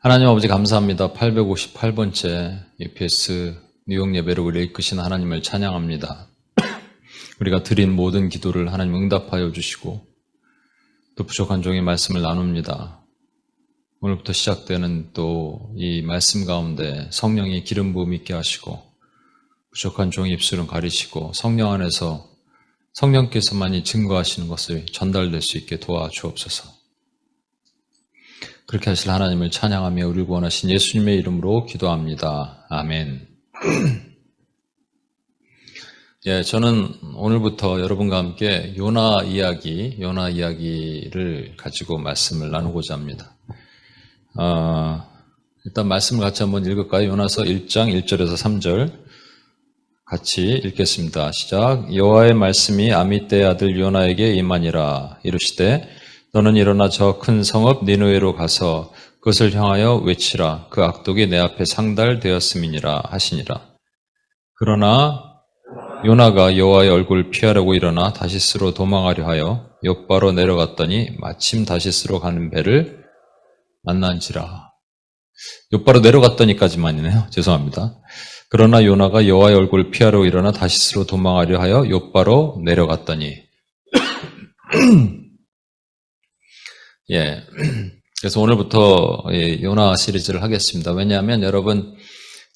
하나님 아버지 감사합니다. 858번째 EPS 뉴욕 예배를 우리를 이끄신 하나님을 찬양합니다. 우리가 드린 모든 기도를 하나님 응답하여 주시고 또 부족한 종의 말씀을 나눕니다. 오늘부터 시작되는 또 이 말씀 가운데 성령의 기름 부음 있게 하시고 부족한 종의 입술은 가리시고 성령 안에서 성령께서만이 증거하시는 것을 전달될 수 있게 도와주옵소서. 그렇게 하실 하나님을 찬양하며 우리를 구원하신 예수님의 이름으로 기도합니다. 아멘. 저는 오늘부터 여러분과 함께 요나 이야기를 가지고 말씀을 나누고자 합니다. 일단 말씀을 같이 한번 읽을까요? 요나서 1장 1절에서 3절 같이 읽겠습니다. 시작. 여호와의 말씀이 아미떼의 아들 요나에게 임하니라. 이르시되 너는 일어나 저 큰 성읍 니느웨로 가서 그것을 향하여 외치라. 그 악독이 내 앞에 상달되었음이니라 하시니라. 그러나 요나가 여호와의 얼굴을 피하려고 일어나 다시스로 도망하려 하여 욥바로 내려갔더니 마침 다시스로 가는 배를 만난지라. 욥바로 내려갔더니까지만이네요. 죄송합니다. 그러나 요나가 여호와의 얼굴을 피하려고 일어나 다시스로 도망하려 하여 욥바로 내려갔더니 그래서 오늘부터 요나 시리즈를 하겠습니다. 왜냐하면 여러분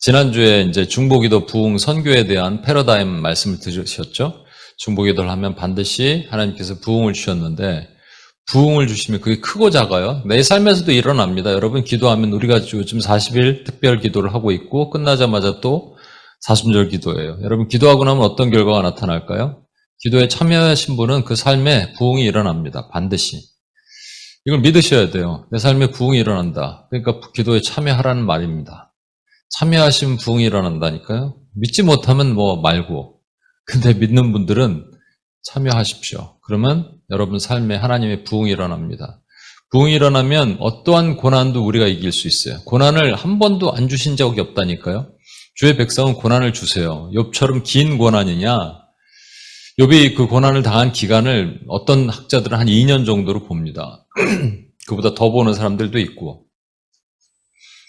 지난주에 이제 중보기도 부흥 선교에 대한 패러다임 말씀을 들으셨죠? 중보기도를 하면 반드시 하나님께서 부흥을 주셨는데 부흥을 주시면 그게 크고 작아요. 내 삶에서도 일어납니다. 여러분 기도하면 우리가 요즘 40일 특별 기도를 하고 있고 끝나자마자 또 사순절 기도예요. 여러분 기도하고 나면 어떤 결과가 나타날까요? 기도에 참여하신 분은 그 삶에 부흥이 일어납니다. 반드시. 이걸 믿으셔야 돼요. 내 삶에 부흥이 일어난다. 그러니까 기도에 참여하라는 말입니다. 참여하시면 부흥이 일어난다니까요. 믿지 못하면 말고. 근데 믿는 분들은 참여하십시오. 그러면 여러분 삶에 하나님의 부흥이 일어납니다. 부흥이 일어나면 어떠한 고난도 우리가 이길 수 있어요. 고난을 한 번도 안 주신 적이 없다니까요. 주의 백성은 고난을 주세요. 욥처럼 긴 고난이냐? 욥이 그 고난을 당한 기간을 어떤 학자들은 한 2년 정도로 봅니다. 그보다 더 보는 사람들도 있고.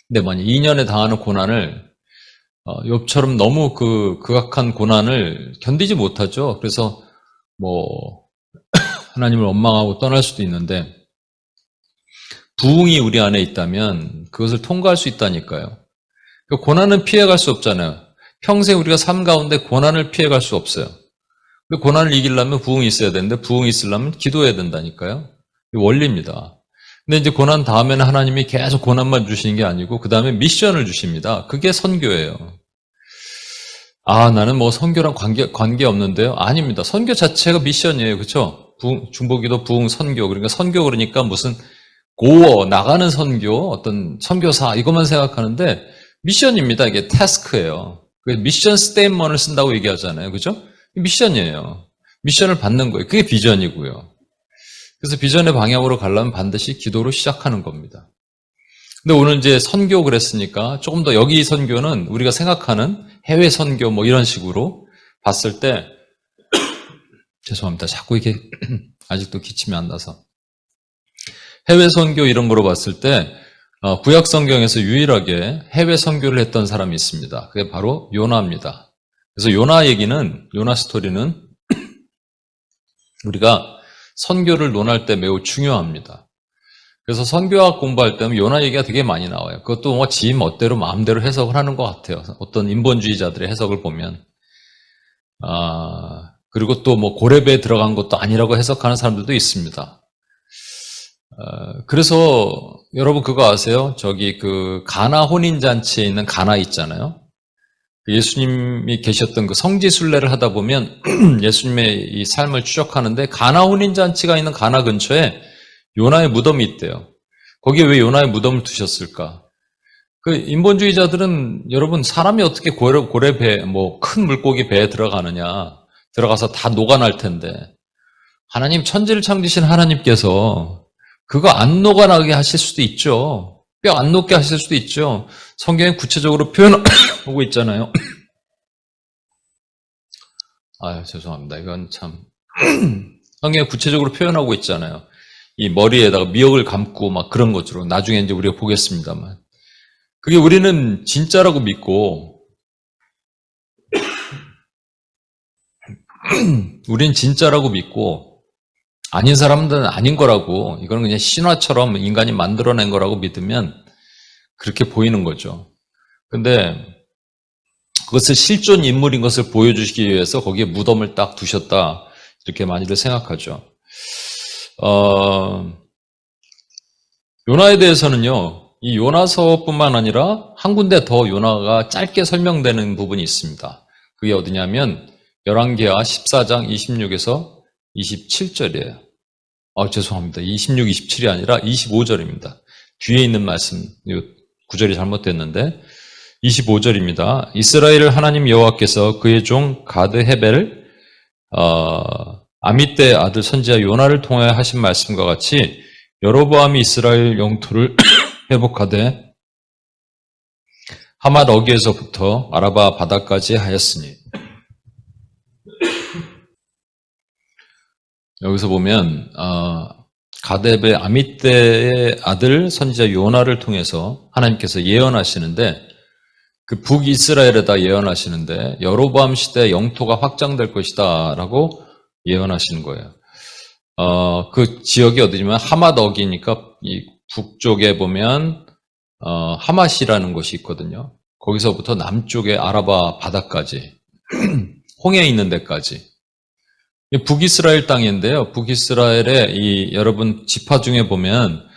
근데 만약 2년에 당하는 고난을 욥처럼 너무 극악한 고난을 견디지 못하죠. 그래서 하나님을 원망하고 떠날 수도 있는데 부흥이 우리 안에 있다면 그것을 통과할 수 있다니까요. 그러니까 고난은 피해갈 수 없잖아요. 평생 우리가 삶 가운데 고난을 피해갈 수 없어요. 고난을 이기려면 부흥이 있어야 되는데 부흥이 있으려면 기도해야 된다니까요. 원리입니다. 근데 이제 고난 다음에는 하나님이 계속 고난만 주시는 게 아니고 그 다음에 미션을 주십니다. 그게 선교예요. 나는 선교랑 관계 없는데요? 아닙니다. 선교 자체가 미션이에요. 그렇죠? 중보기도 부흥 선교. 그러니까 선교 그러니까 무슨 고어 나가는 선교, 어떤 선교사 이것만 생각하는데 미션입니다. 이게 태스크예요. 미션 스테인먼을 쓴다고 얘기하잖아요. 그렇죠? 미션이에요. 미션을 받는 거예요. 그게 비전이고요. 그래서 비전의 방향으로 가려면 반드시 기도로 시작하는 겁니다. 근데 오늘 이제 선교 그랬으니까 조금 더 여기 선교는 우리가 생각하는 해외 선교 이런 식으로 봤을 때 죄송합니다. 자꾸 이게 아직도 기침이 안 나서 해외 선교 이런 거로 봤을 때 구약 성경에서 유일하게 해외 선교를 했던 사람이 있습니다. 그게 바로 요나입니다. 그래서 요나 스토리는 우리가 선교를 논할 때 매우 중요합니다. 그래서 선교학 공부할 때는 요나 얘기가 되게 많이 나와요. 그것도 지 멋대로 마음대로 해석을 하는 것 같아요. 어떤 인본주의자들의 해석을 보면. 그리고 또 고렙에 들어간 것도 아니라고 해석하는 사람들도 있습니다. 그래서 여러분 그거 아세요? 가나 혼인잔치에 있는 가나 있잖아요. 예수님이 계셨던 그 성지순례를 하다 보면 예수님의 이 삶을 추적하는데 가나 혼인잔치가 있는 가나 근처에 요나의 무덤이 있대요. 거기에 왜 요나의 무덤을 두셨을까? 그 인본주의자들은 여러분 사람이 어떻게 고래 배, 큰 물고기 배에 들어가서 다 녹아날 텐데 하나님 천지를 창조신 하나님께서 그거 안 녹아나게 하실 수도 있죠. 뼈 안 녹게 하실 수도 있죠. 성경에 구체적으로 표현하고 있잖아요. 죄송합니다. 이건 참 성경에 구체적으로 표현하고 있잖아요. 이 머리에다가 미역을 감고 그런 것으로 나중에 이제 우리가 보겠습니다만 그게 우리는 진짜라고 믿고, 우린 진짜라고 믿고, 아닌 사람들은 아닌 거라고, 이건 그냥 신화처럼 인간이 만들어낸 거라고 믿으면 그렇게 보이는 거죠. 근데 그것을 실존 인물인 것을 보여주시기 위해서 거기에 무덤을 딱 두셨다, 이렇게 많이들 생각하죠. 요나에 대해서는요, 이 요나서뿐만 아니라 한 군데 더 요나가 짧게 설명되는 부분이 있습니다. 그게 어디냐면 열왕기하 14장 26에서 27절이에요. 죄송합니다. 26, 27이 아니라 25절입니다. 뒤에 있는 말씀, 구절이 잘못됐는데 25절입니다. 이스라엘 하나님 여호와께서 그의 종 가드 헤벨 아미떼의 아들 선지자 요나를 통하여 하신 말씀과 같이 여로보암이 이스라엘 영토를 회복하되 하맛 어귀에서부터 아라바 바다까지 하였으니. 여기서 보면 가데베 아미떼의 아들 선지자 요나를 통해서 하나님께서 예언하시는데, 그 북이스라엘에다 예언하시는데 여로보암 시대 영토가 확장될 것이다 라고 예언하시는 거예요. 그 지역이 어디냐면 하맛 어기니까 이 북쪽에 보면 하맛이라는 곳이 있거든요. 거기서부터 남쪽에 아라바 바다까지 홍해 있는 데까지 북이스라엘 땅인데요. 북이스라엘의 이 여러분 지파 중에 보면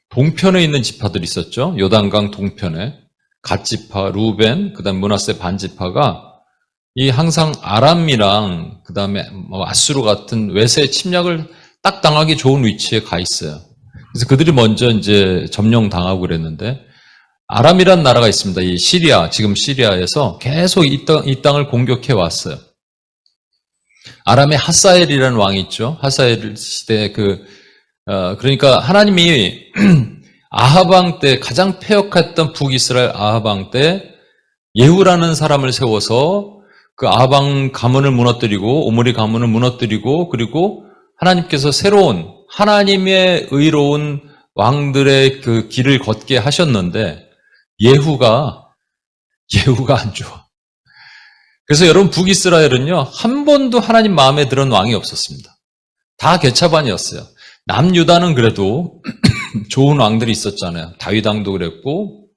동편에 있는 지파들이 있었죠. 요단강 동편에 갓지파, 루벤, 그다음 므낫세 반지파가 이 항상 아람이랑 그다음에 아수르 같은 외세 침략을 딱 당하기 좋은 위치에 가 있어요. 그래서 그들이 먼저 이제 점령당하고 그랬는데, 아람이란 나라가 있습니다. 이 시리아, 지금 시리아에서 계속 이 땅을 공격해 왔어요. 아람의 하사엘이라는 왕이 있죠. 하사엘 시대 그러니까 하나님이 아합 왕 때 가장 패역했던 북이스라엘 아합 왕 때 예후라는 사람을 세워서 그 아합 왕 가문을 무너뜨리고 오므리 가문을 무너뜨리고, 그리고 하나님께서 새로운 하나님의 의로운 왕들의 그 길을 걷게 하셨는데 예후가 안 좋아. 그래서 여러분 북이스라엘은요 한 번도 하나님 마음에 드는 왕이 없었습니다. 다 개차반이었어요. 남유다는 그래도 좋은 왕들이 있었잖아요. 다윗 왕도 그랬고,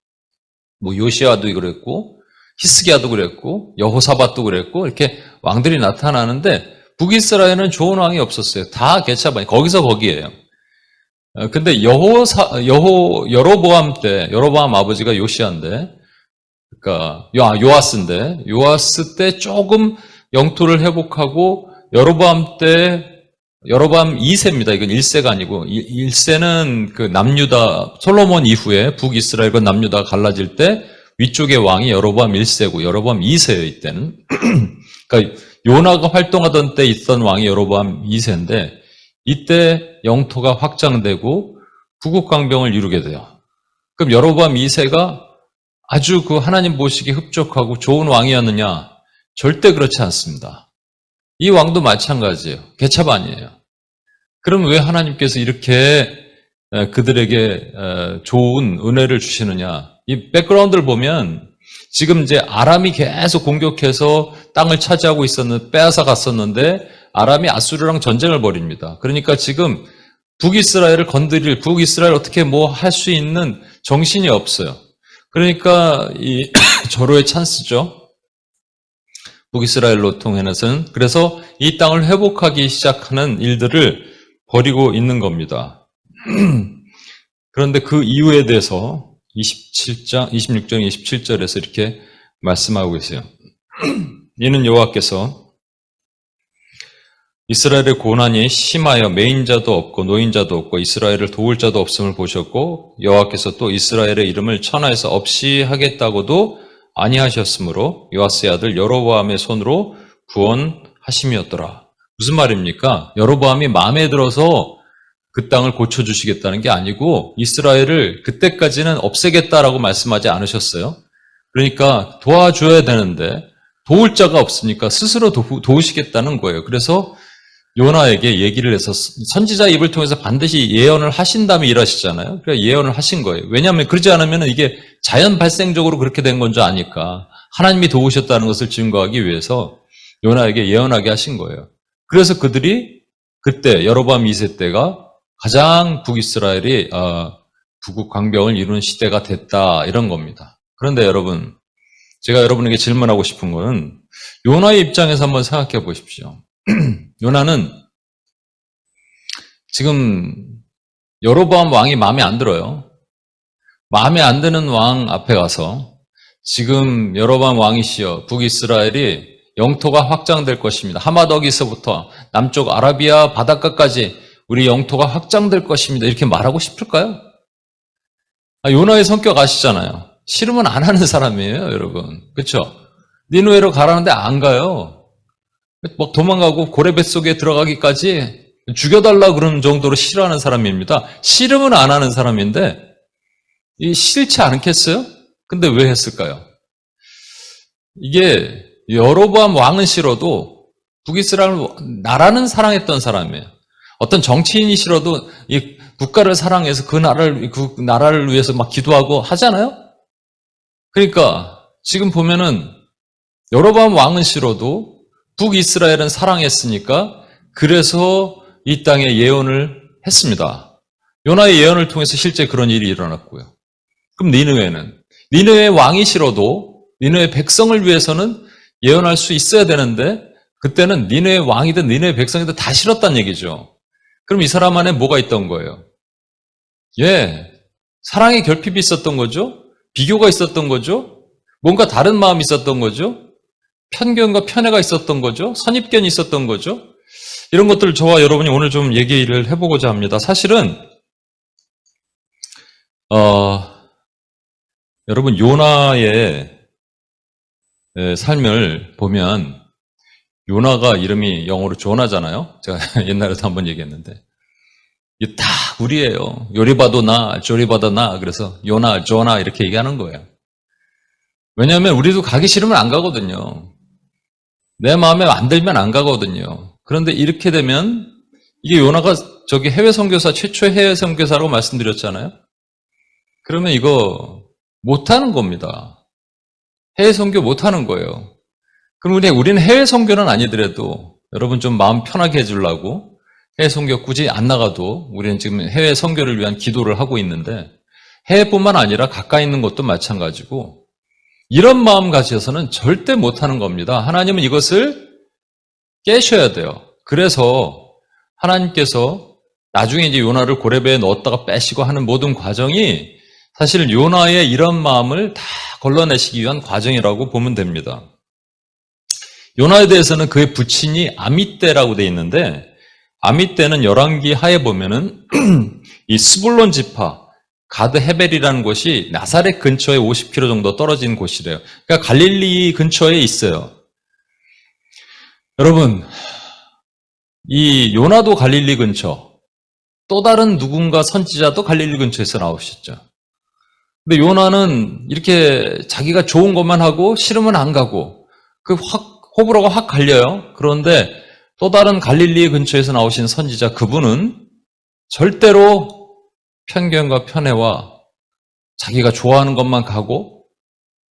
요시아도 그랬고, 히스기야도 그랬고, 여호사밧도 그랬고, 이렇게 왕들이 나타나는데 북이스라엘은 좋은 왕이 없었어요. 다 개차반이 거기서 거기에요. 근데 여로보암 때, 여로보암 아버지가 요시아인데, 그러니까 요아스인데, 요아스 때 조금 영토를 회복하고, 여로보암 2세입니다. 이건 1세가 아니고 1세는 그 남유다 솔로몬 이후에 북이스라엘과 남유다가 갈라질 때 위쪽의 왕이 여로보암 1세고 여로보암 2세예요. 이때는. 그러니까 요나가 활동하던 때 있던 왕이 여로보암 2세인데 이때 영토가 확장되고 구국강병을 이루게 돼요. 그럼 여로보암 2세가 아주 그 하나님 보시기에 흡족하고 좋은 왕이었느냐? 절대 그렇지 않습니다. 이 왕도 마찬가지예요. 개차반이에요. 그럼 왜 하나님께서 이렇게 그들에게 좋은 은혜를 주시느냐? 이 백그라운드를 보면 지금 이제 아람이 계속 공격해서 땅을 차지하고 빼앗아 갔었는데 아람이 아수르랑 전쟁을 벌입니다. 그러니까 지금 북이스라엘 어떻게 뭐 할 수 있는 정신이 없어요. 그러니까 이 절호의 찬스죠. 북이스라엘로 통해서는. 그래서 이 땅을 회복하기 시작하는 일들을 벌이고 있는 겁니다. 그런데 그 이유에 대해서 26장 27절에서 이렇게 말씀하고 계세요. 이는 여호와께서 이스라엘의 고난이 심하여 매인자도 없고 노인자도 없고 이스라엘을 도울 자도 없음을 보셨고, 여호와께서 또 이스라엘의 이름을 천하에서 없이 하겠다고도 아니하셨으므로 요아스의 아들 여로보암의 손으로 구원하심이었더라. 무슨 말입니까? 여로보암이 마음에 들어서 그 땅을 고쳐주시겠다는 게 아니고 이스라엘을 그때까지는 없애겠다라고 말씀하지 않으셨어요. 그러니까 도와줘야 되는데 도울 자가 없으니까 스스로 도우시겠다는 거예요. 그래서 요나에게 얘기를 해서 선지자 입을 통해서 반드시 예언을 하신 다음에 일하시잖아요. 그러니까 예언을 하신 거예요. 왜냐하면 그러지 않으면 이게 자연 발생적으로 그렇게 된 건 줄 아니까 하나님이 도우셨다는 것을 증거하기 위해서 요나에게 예언하게 하신 거예요. 그래서 그들이 그때 여로보암 2세 때가 가장 북이스라엘이 북극 강병을 이루는 시대가 됐다 이런 겁니다. 그런데 여러분, 제가 여러분에게 질문하고 싶은 거는 요나의 입장에서 한번 생각해 보십시오. 요나는 지금 여로보암 왕이 마음에 안 들어요. 마음에 안 드는 왕 앞에 가서 지금 여로보암 왕이시여 북이스라엘이 영토가 확장될 것입니다. 하마더기서부터 남쪽 아라비아 바닷가까지 우리 영토가 확장될 것입니다. 이렇게 말하고 싶을까요? 요나의 성격 아시잖아요. 싫으면 안 하는 사람이에요, 여러분. 그렇죠? 니누에로 가라는데 안 가요. 막 도망가고 고래 뱃속에 들어가기까지 죽여달라 그러는 정도로 싫어하는 사람입니다. 싫으면 안 하는 사람인데 싫지 않겠어요? 근데 왜 했을까요? 이게 여로보암 왕은 싫어도 북이스라엘 나라는 사랑했던 사람이에요. 어떤 정치인이 싫어도 이 국가를 사랑해서 그 나라를 위해서 막 기도하고 하잖아요? 그러니까 지금 보면은 여로보암 왕은 싫어도 북이스라엘은 사랑했으니까 그래서 이 땅에 예언을 했습니다. 요나의 예언을 통해서 실제 그런 일이 일어났고요. 그럼 니느웨의 왕이 싫어도 니느웨 백성을 위해서는 예언할 수 있어야 되는데 그때는 니느웨 왕이든 니느웨 백성이든 다 싫었단 얘기죠. 그럼 이 사람 안에 뭐가 있던 거예요? 사랑의 결핍이 있었던 거죠? 비교가 있었던 거죠? 뭔가 다른 마음이 있었던 거죠? 편견과 편애가 있었던 거죠? 선입견이 있었던 거죠? 이런 것들을 저와 여러분이 오늘 좀 얘기를 해보고자 합니다. 사실은 여러분 요나의 삶을 보면 요나가 이름이 영어로 조나잖아요. 제가 옛날에도 한번 얘기했는데 이게 다 우리예요. 요리 봐도 나, 조리 봐도 나. 그래서 요나, 조나 이렇게 얘기하는 거예요. 왜냐하면 우리도 가기 싫으면 안 가거든요. 내 마음에 안 들면 안 가거든요. 그런데 이렇게 되면 이게 요나가 저기 해외 선교사 최초의 해외 선교사라고 말씀드렸잖아요. 그러면 이거 못하는 겁니다. 해외 선교 못하는 거예요. 그럼 우리는 해외 선교는 아니더라도 여러분 좀 마음 편하게 해주려고 해외 선교 굳이 안 나가도 우리는 지금 해외 선교를 위한 기도를 하고 있는데 해외뿐만 아니라 가까이 있는 것도 마찬가지고 이런 마음 가지셔서는 절대 못하는 겁니다. 하나님은 이것을 깨셔야 돼요. 그래서 하나님께서 나중에 이제 요나를 고레배에 넣었다가 빼시고 하는 모든 과정이 사실 요나의 이런 마음을 다 걸러내시기 위한 과정이라고 보면 됩니다. 요나에 대해서는 그의 부친이 아미떼라고 되어 있는데 아미떼는 열왕기 하에 보면은 이 스불론 지파 가드 헤벨이라는 곳이 나사렛 근처에 50km 정도 떨어진 곳이래요. 그러니까 갈릴리 근처에 있어요. 여러분, 이 요나도 갈릴리 근처, 또 다른 누군가 선지자도 갈릴리 근처에서 나오셨죠. 근데 요나는 이렇게 자기가 좋은 것만 하고 싫으면 안 가고 호불호가 확 갈려요. 그런데 또 다른 갈릴리 근처에서 나오신 선지자 그분은 절대로 편견과 편애와 자기가 좋아하는 것만 가고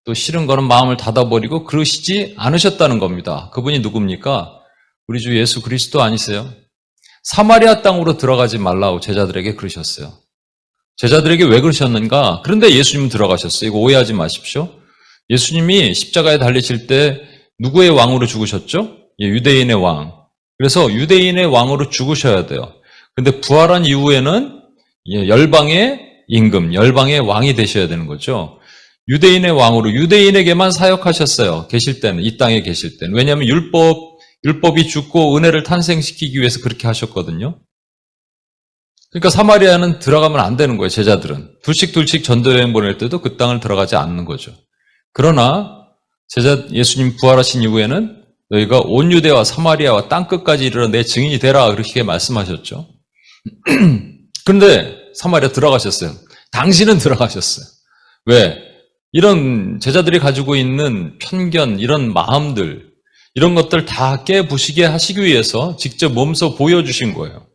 또 싫은 거는 마음을 닫아버리고 그러시지 않으셨다는 겁니다. 그분이 누굽니까? 우리 주 예수 그리스도 아니세요? 사마리아 땅으로 들어가지 말라고 제자들에게 그러셨어요. 제자들에게 왜 그러셨는가? 그런데 예수님은 들어가셨어요. 이거 오해하지 마십시오. 예수님이 십자가에 달리실 때 누구의 왕으로 죽으셨죠? 유대인의 왕. 그래서 유대인의 왕으로 죽으셔야 돼요. 근데 부활한 이후에는 열방의 임금, 열방의 왕이 되셔야 되는 거죠. 유대인의 왕으로 유대인에게만 사역하셨어요. 계실 때는, 이 땅에 계실 때는. 왜냐하면 율법이 죽고 은혜를 탄생시키기 위해서 그렇게 하셨거든요. 그러니까 사마리아는 들어가면 안 되는 거예요, 제자들은. 둘씩 전도여행 보낼 때도 그 땅을 들어가지 않는 거죠. 그러나 예수님 부활하신 이후에는 너희가 온 유대와 사마리아와 땅끝까지 이르러 내 증인이 되라 그렇게 말씀하셨죠. 그런데 사마리아 들어가셨어요. 당신은 들어가셨어요. 왜? 이런 제자들이 가지고 있는 편견, 이런 마음들, 이런 것들 다 깨부시게 하시기 위해서 직접 몸소 보여주신 거예요.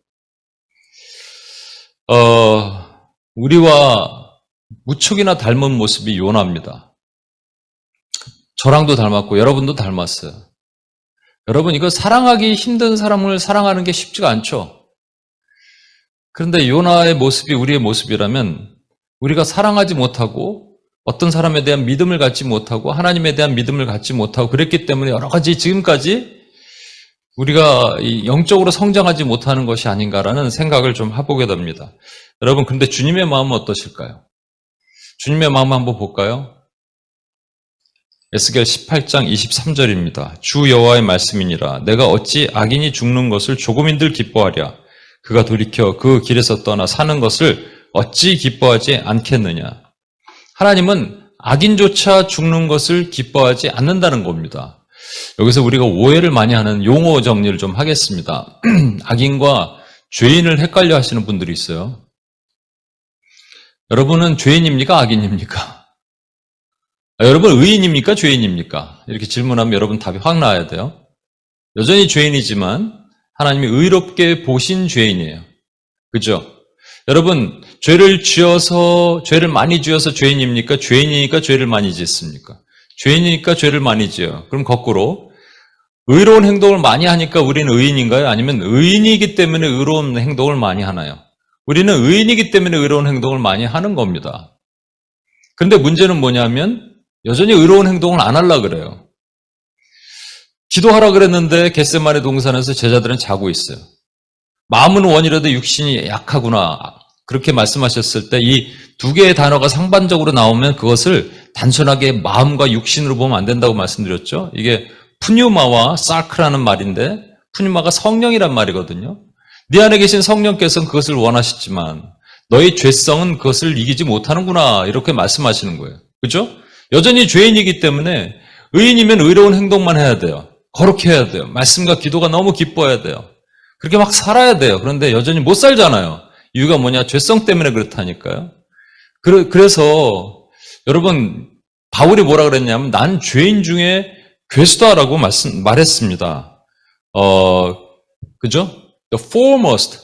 우리와 무척이나 닮은 모습이 요나입니다. 저랑도 닮았고 여러분도 닮았어요. 여러분, 이거 사랑하기 힘든 사람을 사랑하는 게 쉽지가 않죠. 그런데 요나의 모습이 우리의 모습이라면 우리가 사랑하지 못하고 어떤 사람에 대한 믿음을 갖지 못하고 하나님에 대한 믿음을 갖지 못하고 그랬기 때문에 여러 가지 지금까지 우리가 영적으로 성장하지 못하는 것이 아닌가라는 생각을 좀 해보게 됩니다. 여러분, 근데 주님의 마음은 어떠실까요? 주님의 마음 한번 볼까요? 에스겔 18장 23절입니다. 주 여호와의 말씀이니라. 내가 어찌 악인이 죽는 것을 조금인들 기뻐하랴. 그가 돌이켜 그 길에서 떠나 사는 것을 어찌 기뻐하지 않겠느냐. 하나님은 악인조차 죽는 것을 기뻐하지 않는다는 겁니다. 여기서 우리가 오해를 많이 하는 용어 정리를 좀 하겠습니다. 악인과 죄인을 헷갈려 하시는 분들이 있어요. 여러분은 죄인입니까? 악인입니까? 여러분 의인입니까? 죄인입니까? 이렇게 질문하면 여러분 답이 확 나와야 돼요. 여전히 죄인이지만 하나님이 의롭게 보신 죄인이에요. 그죠? 여러분, 죄를 많이 지어서 죄인입니까? 죄인이니까 죄를 많이 짓습니까? 죄인이니까 죄를 많이 지어요. 그럼 거꾸로 의로운 행동을 많이 하니까 우리는 의인인가요? 아니면 의인이기 때문에 의로운 행동을 많이 하나요? 우리는 의인이기 때문에 의로운 행동을 많이 하는 겁니다. 그런데 문제는 뭐냐면 여전히 의로운 행동을 안 하려고 그래요. 기도하라 그랬는데 겟세마네 동산에서 제자들은 자고 있어요. 마음은 원이라도 육신이 약하구나. 그렇게 말씀하셨을 때 이 두 개의 단어가 상반적으로 나오면 그것을 단순하게 마음과 육신으로 보면 안 된다고 말씀드렸죠. 이게 푸뉴마와 사크라는 말인데 푸뉴마가 성령이란 말이거든요. 네 안에 계신 성령께서는 그것을 원하시지만 너의 죄성은 그것을 이기지 못하는구나. 이렇게 말씀하시는 거예요. 그죠? 여전히 죄인이기 때문에 의인이면 의로운 행동만 해야 돼요. 거룩해 해야 돼요. 말씀과 기도가 너무 기뻐야 돼요. 그렇게 막 살아야 돼요. 그런데 여전히 못 살잖아요. 이유가 뭐냐? 죄성 때문에 그렇다니까요. 그래서 여러분, 바울이 뭐라 그랬냐면 난 죄인 중에 괴수다라고 말했습니다. 그죠? The foremost.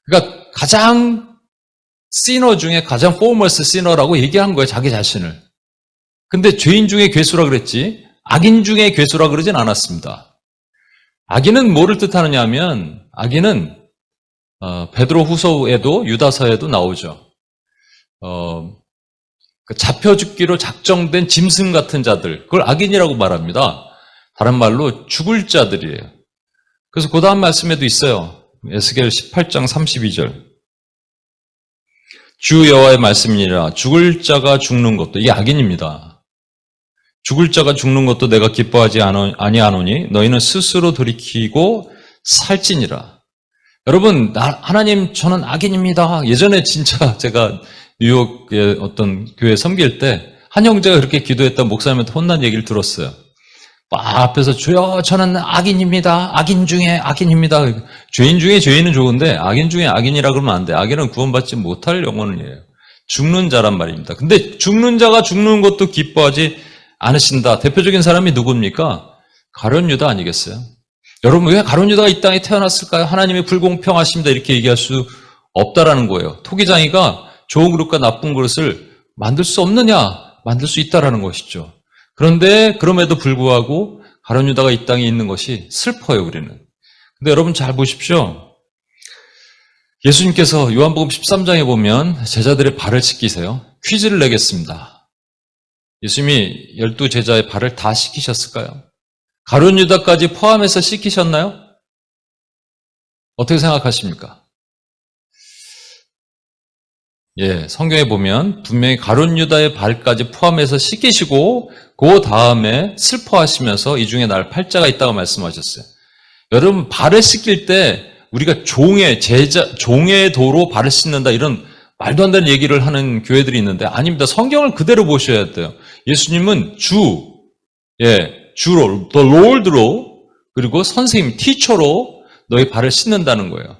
그러니까 가장 시너 중에 가장 foremost sinner라고 얘기한 거예요. 자기 자신을. 근데 죄인 중에 괴수라 그랬지 악인 중에 괴수라 그러진 않았습니다. 악인은 뭐를 뜻하느냐 하면 악인은 베드로 후서에도 유다서에도 나오죠. 잡혀 죽기로 작정된 짐승 같은 자들, 그걸 악인이라고 말합니다. 다른 말로 죽을 자들이에요. 그래서 그 다음 말씀에도 있어요. 에스겔 18장 32절. 주 여호와의 말씀이니라. 죽을 자가 죽는 것도 이게 악인입니다. 죽을 자가 죽는 것도 내가 기뻐하지 아니하노니 너희는 스스로 돌이키고 살찌니라. 여러분, 하나님 저는 악인입니다. 예전에 진짜 제가 뉴욕의 어떤 교회 섬길 때 한 형제가 그렇게 기도했다 목사님한테 혼난 얘기를 들었어요. 앞에서 주여 저는 악인입니다. 악인 중에 악인입니다. 죄인 중에 죄인은 좋은데 악인 중에 악인이라 그러면 안 돼. 악인은 구원받지 못할 영혼이에요. 죽는 자란 말입니다. 근데 죽는 자가 죽는 것도 기뻐하지 않으신다. 대표적인 사람이 누굽니까? 가룟 유다 아니겠어요? 여러분, 왜 가룟 유다가 이 땅에 태어났을까요? 하나님이 불공평하십니다. 이렇게 얘기할 수 없다라는 거예요. 토기장이가 좋은 그릇과 나쁜 그릇을 만들 수 없느냐? 만들 수 있다라는 것이죠. 그런데 그럼에도 불구하고 가룟 유다가 이 땅에 있는 것이 슬퍼요, 우리는. 근데 여러분 잘 보십시오. 예수님께서 요한복음 13장에 보면 제자들의 발을 씻기세요. 퀴즈를 내겠습니다. 예수님이 12제자의 발을 다 씻기셨을까요? 가룟 유다까지 포함해서 씻기셨나요? 어떻게 생각하십니까? 성경에 보면 분명히 가룟 유다의 발까지 포함해서 씻기시고 그 다음에 슬퍼하시면서 이 중에 날 팔자가 있다고 말씀하셨어요. 여러분, 발을 씻길 때 우리가 종의 도로 발을 씻는다 이런 말도 안 되는 얘기를 하는 교회들이 있는데 아닙니다. 성경을 그대로 보셔야 돼요. 예수님은 주로, the Lord로 그리고 선생님, teacher로 너희 발을 씻는다는 거예요.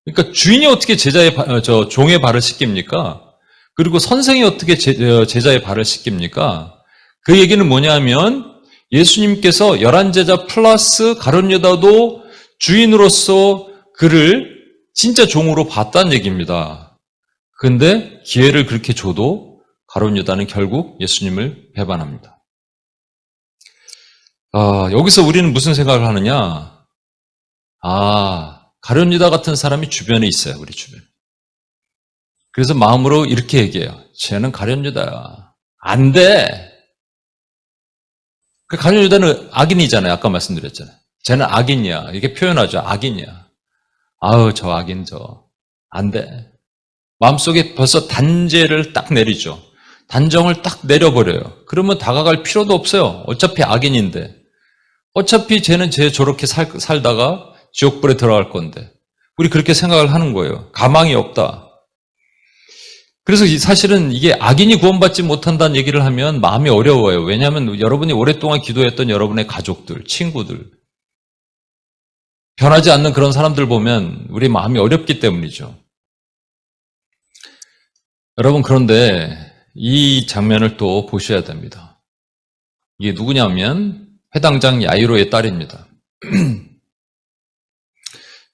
그러니까 주인이 어떻게 종의 발을 씻깁니까? 그리고 선생이 어떻게 제자의 발을 씻깁니까? 그 얘기는 뭐냐면 예수님께서 11제자 플러스 가룟 유다도 주인으로서 그를 진짜 종으로 봤다는 얘기입니다. 그런데 기회를 그렇게 줘도 가룟 유다는 결국 예수님을 배반합니다. 여기서 우리는 무슨 생각을 하느냐? 가룟 유다 같은 사람이 주변에 있어요, 우리 주변에. 그래서 마음으로 이렇게 얘기해요. 쟤는 가룟 유다야. 안 돼. 가룟 유다는 악인이잖아요. 아까 말씀드렸잖아요. 쟤는 악인이야. 이렇게 표현하죠. 악인이야. 저 악인 안 돼. 마음속에 벌써 단죄를 딱 내리죠. 단정을 딱 내려버려요. 그러면 다가갈 필요도 없어요. 어차피 악인인데. 어차피 쟤는 저렇게 살다가 지옥불에 들어갈 건데. 우리 그렇게 생각을 하는 거예요. 가망이 없다. 그래서 사실은 이게 악인이 구원받지 못한다는 얘기를 하면 마음이 어려워요. 왜냐하면 여러분이 오랫동안 기도했던 여러분의 가족들, 친구들, 변하지 않는 그런 사람들 보면 우리 마음이 어렵기 때문이죠. 여러분, 그런데 이 장면을 또 보셔야 됩니다. 이게 누구냐면 회당장 야이로의 딸입니다.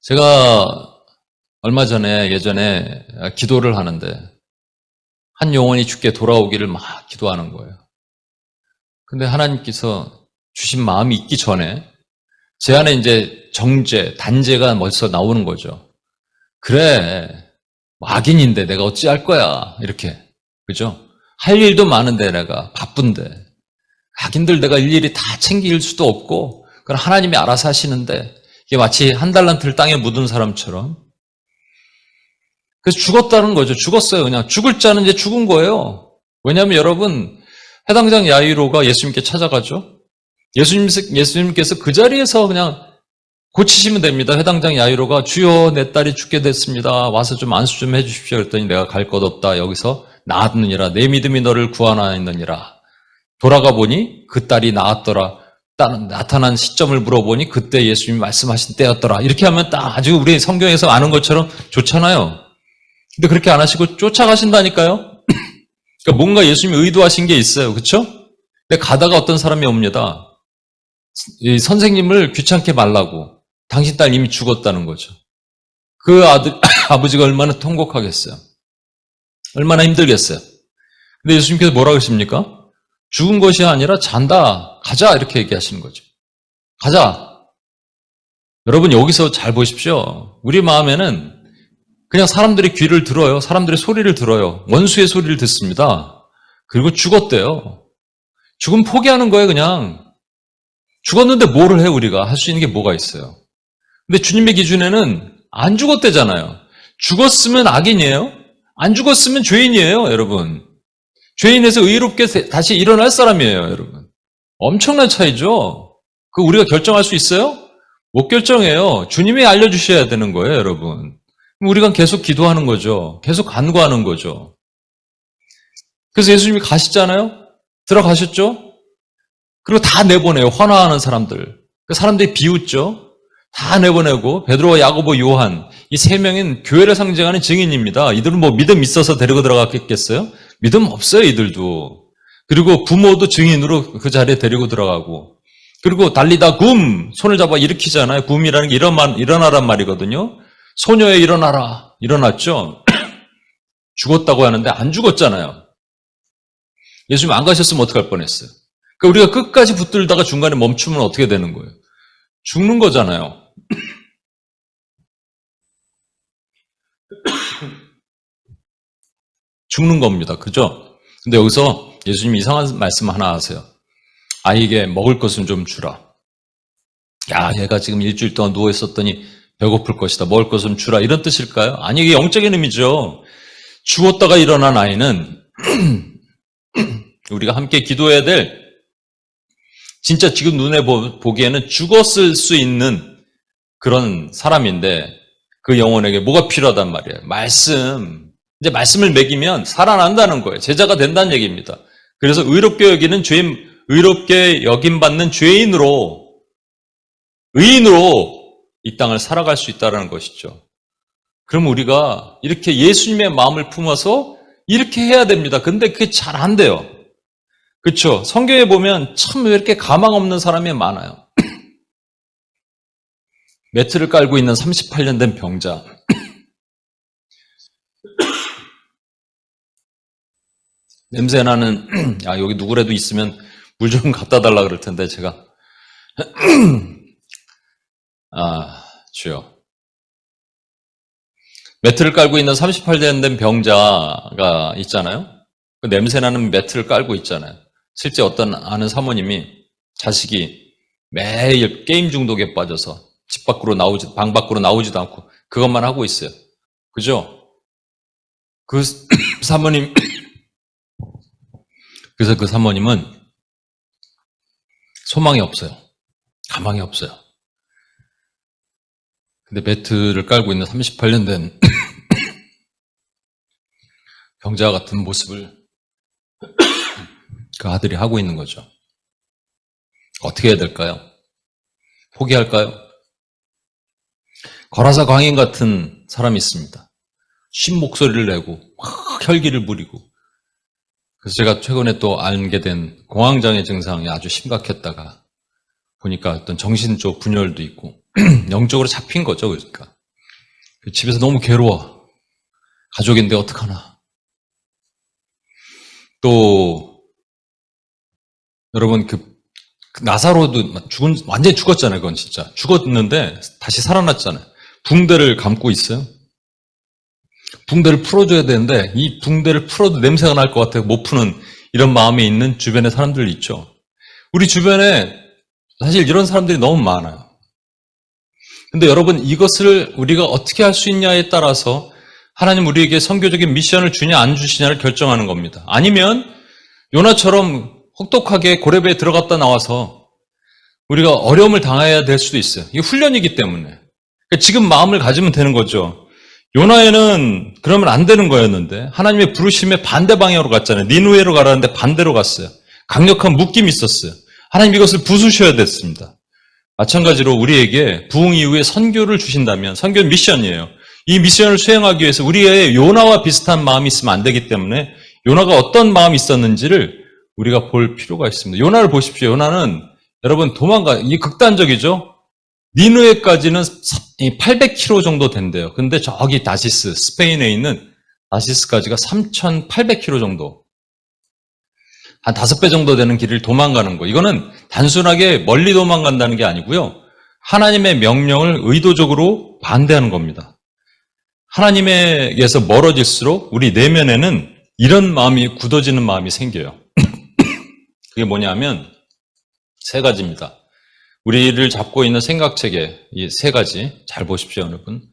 제가 얼마 전에 예전에 기도를 하는데 한 영혼이 죽게 돌아오기를 막 기도하는 거예요. 근데 하나님께서 주신 마음이 있기 전에 제 안에 이제 정죄, 단죄가 벌써 나오는 거죠. 그래, 악인인데 내가 어찌할 거야. 이렇게. 그죠? 할 일도 많은데 내가 바쁜데. 악인들 내가 일일이 다 챙길 수도 없고, 그건 하나님이 알아서 하시는데, 이게 마치 한 달란트를 땅에 묻은 사람처럼. 그래서 죽었다는 거죠. 죽었어요. 그냥 죽을 자는 이제 죽은 거예요. 왜냐하면 여러분, 해당장 야이로가 예수님께 찾아가죠. 예수님께서 그 자리에서 그냥 고치시면 됩니다. 해당장 야이로가 주여 내 딸이 죽게 됐습니다. 와서 좀 안수 좀 해주십시오. 그랬더니 내가 갈 것 없다. 여기서 나았느니라. 내 믿음이 너를 구원하였느니라. 돌아가 보니 그 딸이 나았더라. 나타난 시점을 물어보니 그때 예수님이 말씀하신 때였더라. 이렇게 하면 딱 아주 우리 성경에서 아는 것처럼 좋잖아요. 근데 그렇게 안 하시고 쫓아가신다니까요. 그러니까 뭔가 예수님이 의도하신 게 있어요. 그렇죠? 근데 가다가 어떤 사람이 옵니다. 이 선생님을 귀찮게 말라고. 당신 딸 이미 죽었다는 거죠. 그 아버지가 얼마나 통곡하겠어요. 얼마나 힘들겠어요. 근데 예수님께서 뭐라고 하십니까? 죽은 것이 아니라 잔다. 가자. 이렇게 얘기하시는 거죠. 가자. 여러분 여기서 잘 보십시오. 우리 마음에는 그냥 사람들의 귀를 들어요. 사람들의 소리를 들어요. 원수의 소리를 듣습니다. 그리고 죽었대요. 죽음 포기하는 거예요, 그냥. 죽었는데 뭐를 해, 우리가? 할 수 있는 게 뭐가 있어요? 근데 주님의 기준에는 안 죽었대잖아요. 죽었으면 악인이에요? 안 죽었으면 죄인이에요, 여러분. 죄인에서 의롭게 다시 일어날 사람이에요, 여러분. 엄청난 차이죠? 그거 우리가 결정할 수 있어요? 못 결정해요. 주님이 알려주셔야 되는 거예요, 여러분. 우리가 계속 기도하는 거죠. 계속 간구하는 거죠. 그래서 예수님이 가시잖아요? 들어가셨죠? 그리고 다 내보내요. 환호하는 사람들. 그 사람들이 비웃죠? 다 내보내고 베드로와 야고보, 요한 이 세 명은 교회를 상징하는 증인입니다. 이들은 뭐 믿음 있어서 데리고 들어갔겠어요? 믿음 없어요, 이들도. 그리고 부모도 증인으로 그 자리에 데리고 들어가고 그리고 달리다 굼 손을 잡아 일으키잖아요. 굼이라는 게 일어나란 말이거든요. 소녀에 일어나라. 일어났죠? 죽었다고 하는데 안 죽었잖아요. 예수님 안 가셨으면 어떡할 뻔했어요. 그러니까 우리가 끝까지 붙들다가 중간에 멈추면 어떻게 되는 거예요? 죽는 거잖아요. 죽는 겁니다. 그죠? 근데 여기서 예수님이 이상한 말씀 하나 하세요. 아이에게 먹을 것은 좀 주라. 야, 얘가 지금 일주일 동안 누워 있었더니 배고플 것이다. 먹을 것은 주라. 이런 뜻일까요? 아니, 이게 영적인 의미죠. 죽었다가 일어난 아이는 우리가 함께 기도해야 될 진짜 지금 눈에 보기에는 죽었을 수 있는 그런 사람인데 그 영혼에게 뭐가 필요하단 말이에요. 말씀. 이제 말씀을 먹이면 살아난다는 거예요. 제자가 된다는 얘기입니다. 그래서 의롭게 여김받는 죄인으로, 의인으로 이 땅을 살아갈 수 있다는 것이죠. 그럼 우리가 이렇게 예수님의 마음을 품어서 이렇게 해야 됩니다. 근데 그게 잘 안 돼요. 그쵸? 성경에 보면 참 왜 이렇게 가망 없는 사람이 많아요. 매트를 깔고 있는 38년 된 병자. 냄새나는, 여기 누구라도 있으면 물 좀 갖다 달라 그럴 텐데, 제가. 주여. 매트를 깔고 있는 38년 된 병자가 있잖아요. 그 냄새나는 매트를 깔고 있잖아요. 실제 어떤 아는 사모님이 자식이 매일 게임 중독에 빠져서 방 밖으로 나오지도 않고 그것만 하고 있어요. 그죠? 그 사모님, 그래서 그 사모님은 소망이 없어요. 가망이 없어요. 근데 매트를 깔고 있는 38년 된 병자 같은 모습을 그 아들이 하고 있는 거죠. 어떻게 해야 될까요? 포기할까요? 거라사 광인 같은 사람이 있습니다. 쉰 목소리를 내고 막 혈기를 부리고, 그래서 제가 최근에 또 알게 된 공황장애 증상이 아주 심각했다가 보니까 어떤 정신적 분열도 있고 영적으로 잡힌 거죠. 그러니까 집에서 너무 괴로워. 가족인데 어떡하나. 또 여러분 그 나사로도 완전히 죽었잖아요. 그건 진짜 죽었는데 다시 살아났잖아요. 붕대를 감고 있어요. 붕대를 풀어줘야 되는데 이 붕대를 풀어도 냄새가 날 것 같아서 못 푸는 이런 마음이 있는 주변의 사람들 있죠. 우리 주변에 사실 이런 사람들이 너무 많아요. 근데 여러분, 이것을 우리가 어떻게 할 수 있냐에 따라서 하나님 우리에게 선교적인 미션을 주냐 안 주시냐를 결정하는 겁니다. 아니면 요나처럼 혹독하게 고레배에 들어갔다 나와서 우리가 어려움을 당해야 될 수도 있어요. 이게 훈련이기 때문에. 그러니까 지금 마음을 가지면 되는 거죠. 요나에는 그러면 안 되는 거였는데 하나님의 부르심에 반대 방향으로 갔잖아요. 니누에로 가라는데 반대로 갔어요. 강력한 묶임이 있었어요. 하나님 이것을 부수셔야 됐습니다. 마찬가지로 우리에게 부흥 이후에 선교를 주신다면, 선교 미션이에요. 이 미션을 수행하기 위해서 우리의 요나와 비슷한 마음이 있으면 안 되기 때문에 요나가 어떤 마음이 있었는지를 우리가 볼 필요가 있습니다. 요나를 보십시오. 요나는 여러분 이게 극단적이죠? 니느웨까지는 800km 정도 된대요. 근데 저기 다시스, 스페인에 있는 다시스까지가 3,800km 정도. 한 5배 정도 되는 길을 도망가는 거. 이거는 단순하게 멀리 도망간다는 게 아니고요. 하나님의 명령을 의도적으로 반대하는 겁니다. 하나님에게서 멀어질수록 우리 내면에는 이런 마음이 굳어지는 마음이 생겨요. 그게 뭐냐면 3가지입니다. 우리를 잡고 있는 생각체계, 이 3가지 잘 보십시오, 여러분.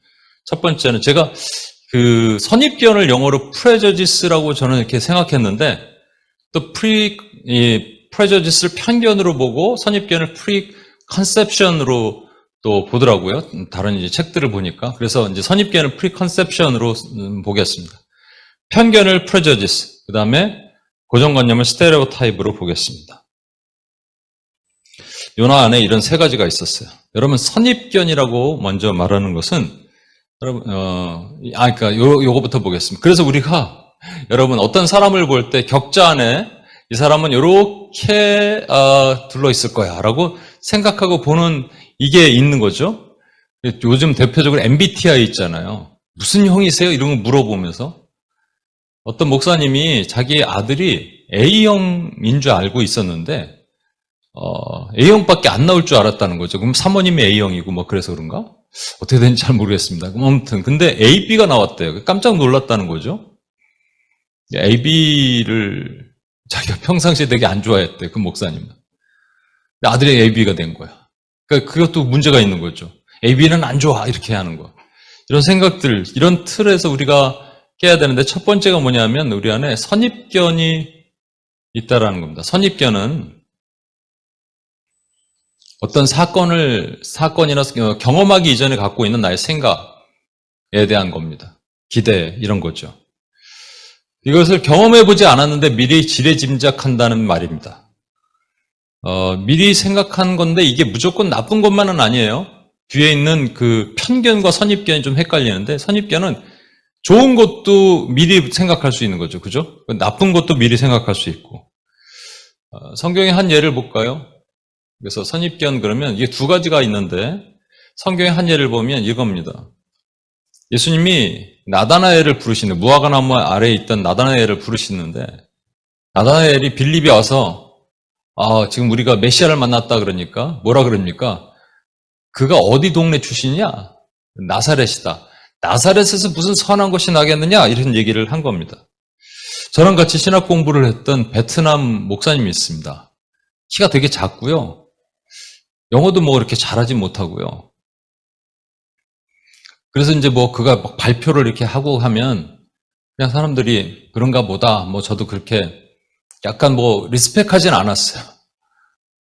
첫 번째는 제가 그 선입견을 영어로 prejudice라고 저는 이렇게 생각했는데 또 prejudice를 편견으로 보고 선입견을 preconception으로 또 보더라고요. 다른 이제 책들을 보니까. 그래서 이제 선입견을 preconception으로 보겠습니다. 편견을 prejudice, 그 다음에 고정관념을 stereotype로 보겠습니다. 요나 안에 이런 3가지가 있었어요. 여러분, 선입견이라고 먼저 말하는 것은, 여러분, 그러니까 요거부터 보겠습니다. 그래서 우리가, 여러분, 어떤 사람을 볼 때 격자 안에 이 사람은 요렇게, 둘러있을 거야. 라고 생각하고 보는 이게 있는 거죠. 요즘 대표적으로 MBTI 있잖아요. 무슨 형이세요? 이런 거 물어보면서. 어떤 목사님이 자기 아들이 A형인 줄 알고 있었는데, A형밖에 안 나올 줄 알았다는 거죠. 그럼 사모님이 A형이고 뭐 그래서 그런가? 어떻게 되는지 잘 모르겠습니다. 아무튼 근데 AB가 나왔대요. 깜짝 놀랐다는 거죠. AB를 자기가 평상시에 되게 안 좋아했대, 그 목사님은. 아들이 AB가 된 거야. 그러니까 그것도 문제가 있는 거죠. AB는 안 좋아, 이렇게 하는 거. 이런 생각들, 이런 틀에서 우리가 깨야 되는데 첫 번째가 뭐냐면 우리 안에 선입견이 있다라는 겁니다. 선입견은 어떤 사건이나 경험하기 이전에 갖고 있는 나의 생각에 대한 겁니다. 기대, 이런 거죠. 이것을 경험해보지 않았는데 미리 지레짐작한다는 말입니다. 미리 생각한 건데 이게 무조건 나쁜 것만은 아니에요. 뒤에 있는 그 편견과 선입견이 좀 헷갈리는데 선입견은 좋은 것도 미리 생각할 수 있는 거죠. 그죠? 나쁜 것도 미리 생각할 수 있고. 성경의 한 예를 볼까요? 그래서 선입견 그러면 이게 두 가지가 있는데 성경의 한 예를 보면 이겁니다. 예수님이 나다나엘을 부르시는 무화과나무 아래에 있던 나다나엘을 부르시는데 나다나엘이 빌립이 와서 지금 우리가 메시아를 만났다 그러니까 뭐라 그럽니까? 그가 어디 동네 출신이냐? 나사렛이다. 나사렛에서 무슨 선한 것이 나겠느냐? 이런 얘기를 한 겁니다. 저랑 같이 신학 공부를 했던 베트남 목사님이 있습니다. 키가 되게 작고요. 영어도 뭐 그렇게 잘하지 못하고요. 그래서 이제 뭐 그가 막 발표를 이렇게 하고 하면 그냥 사람들이 그런가 보다 뭐 저도 그렇게 약간 뭐 리스펙하진 않았어요.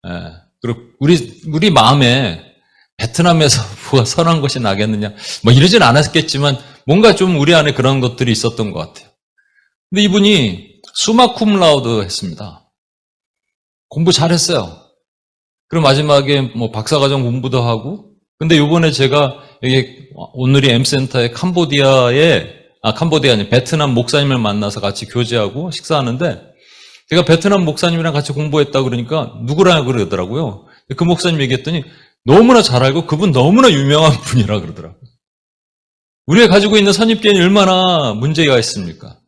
예. 그리고 우리 마음에 베트남에서 뭐가 선한 것이 나겠느냐 뭐 이러진 않았겠지만 뭔가 좀 우리 안에 그런 것들이 있었던 것 같아요. 근데 이분이 수마 쿰라우드 했습니다. 공부 잘했어요. 그리고 마지막에 뭐 박사과정 공부도 하고 근데 요번에 제가 여기 오늘이 M센터에 캄보디아 아니 베트남 목사님을 만나서 같이 교제하고 식사하는데 제가 베트남 목사님이랑 같이 공부했다 그러니까 누구라 그러더라고요. 그 목사님 얘기했더니 너무나 잘 알고 그분 너무나 유명한 분이라 그러더라고요. 우리가 가지고 있는 선입견이 얼마나 문제가 있습니까?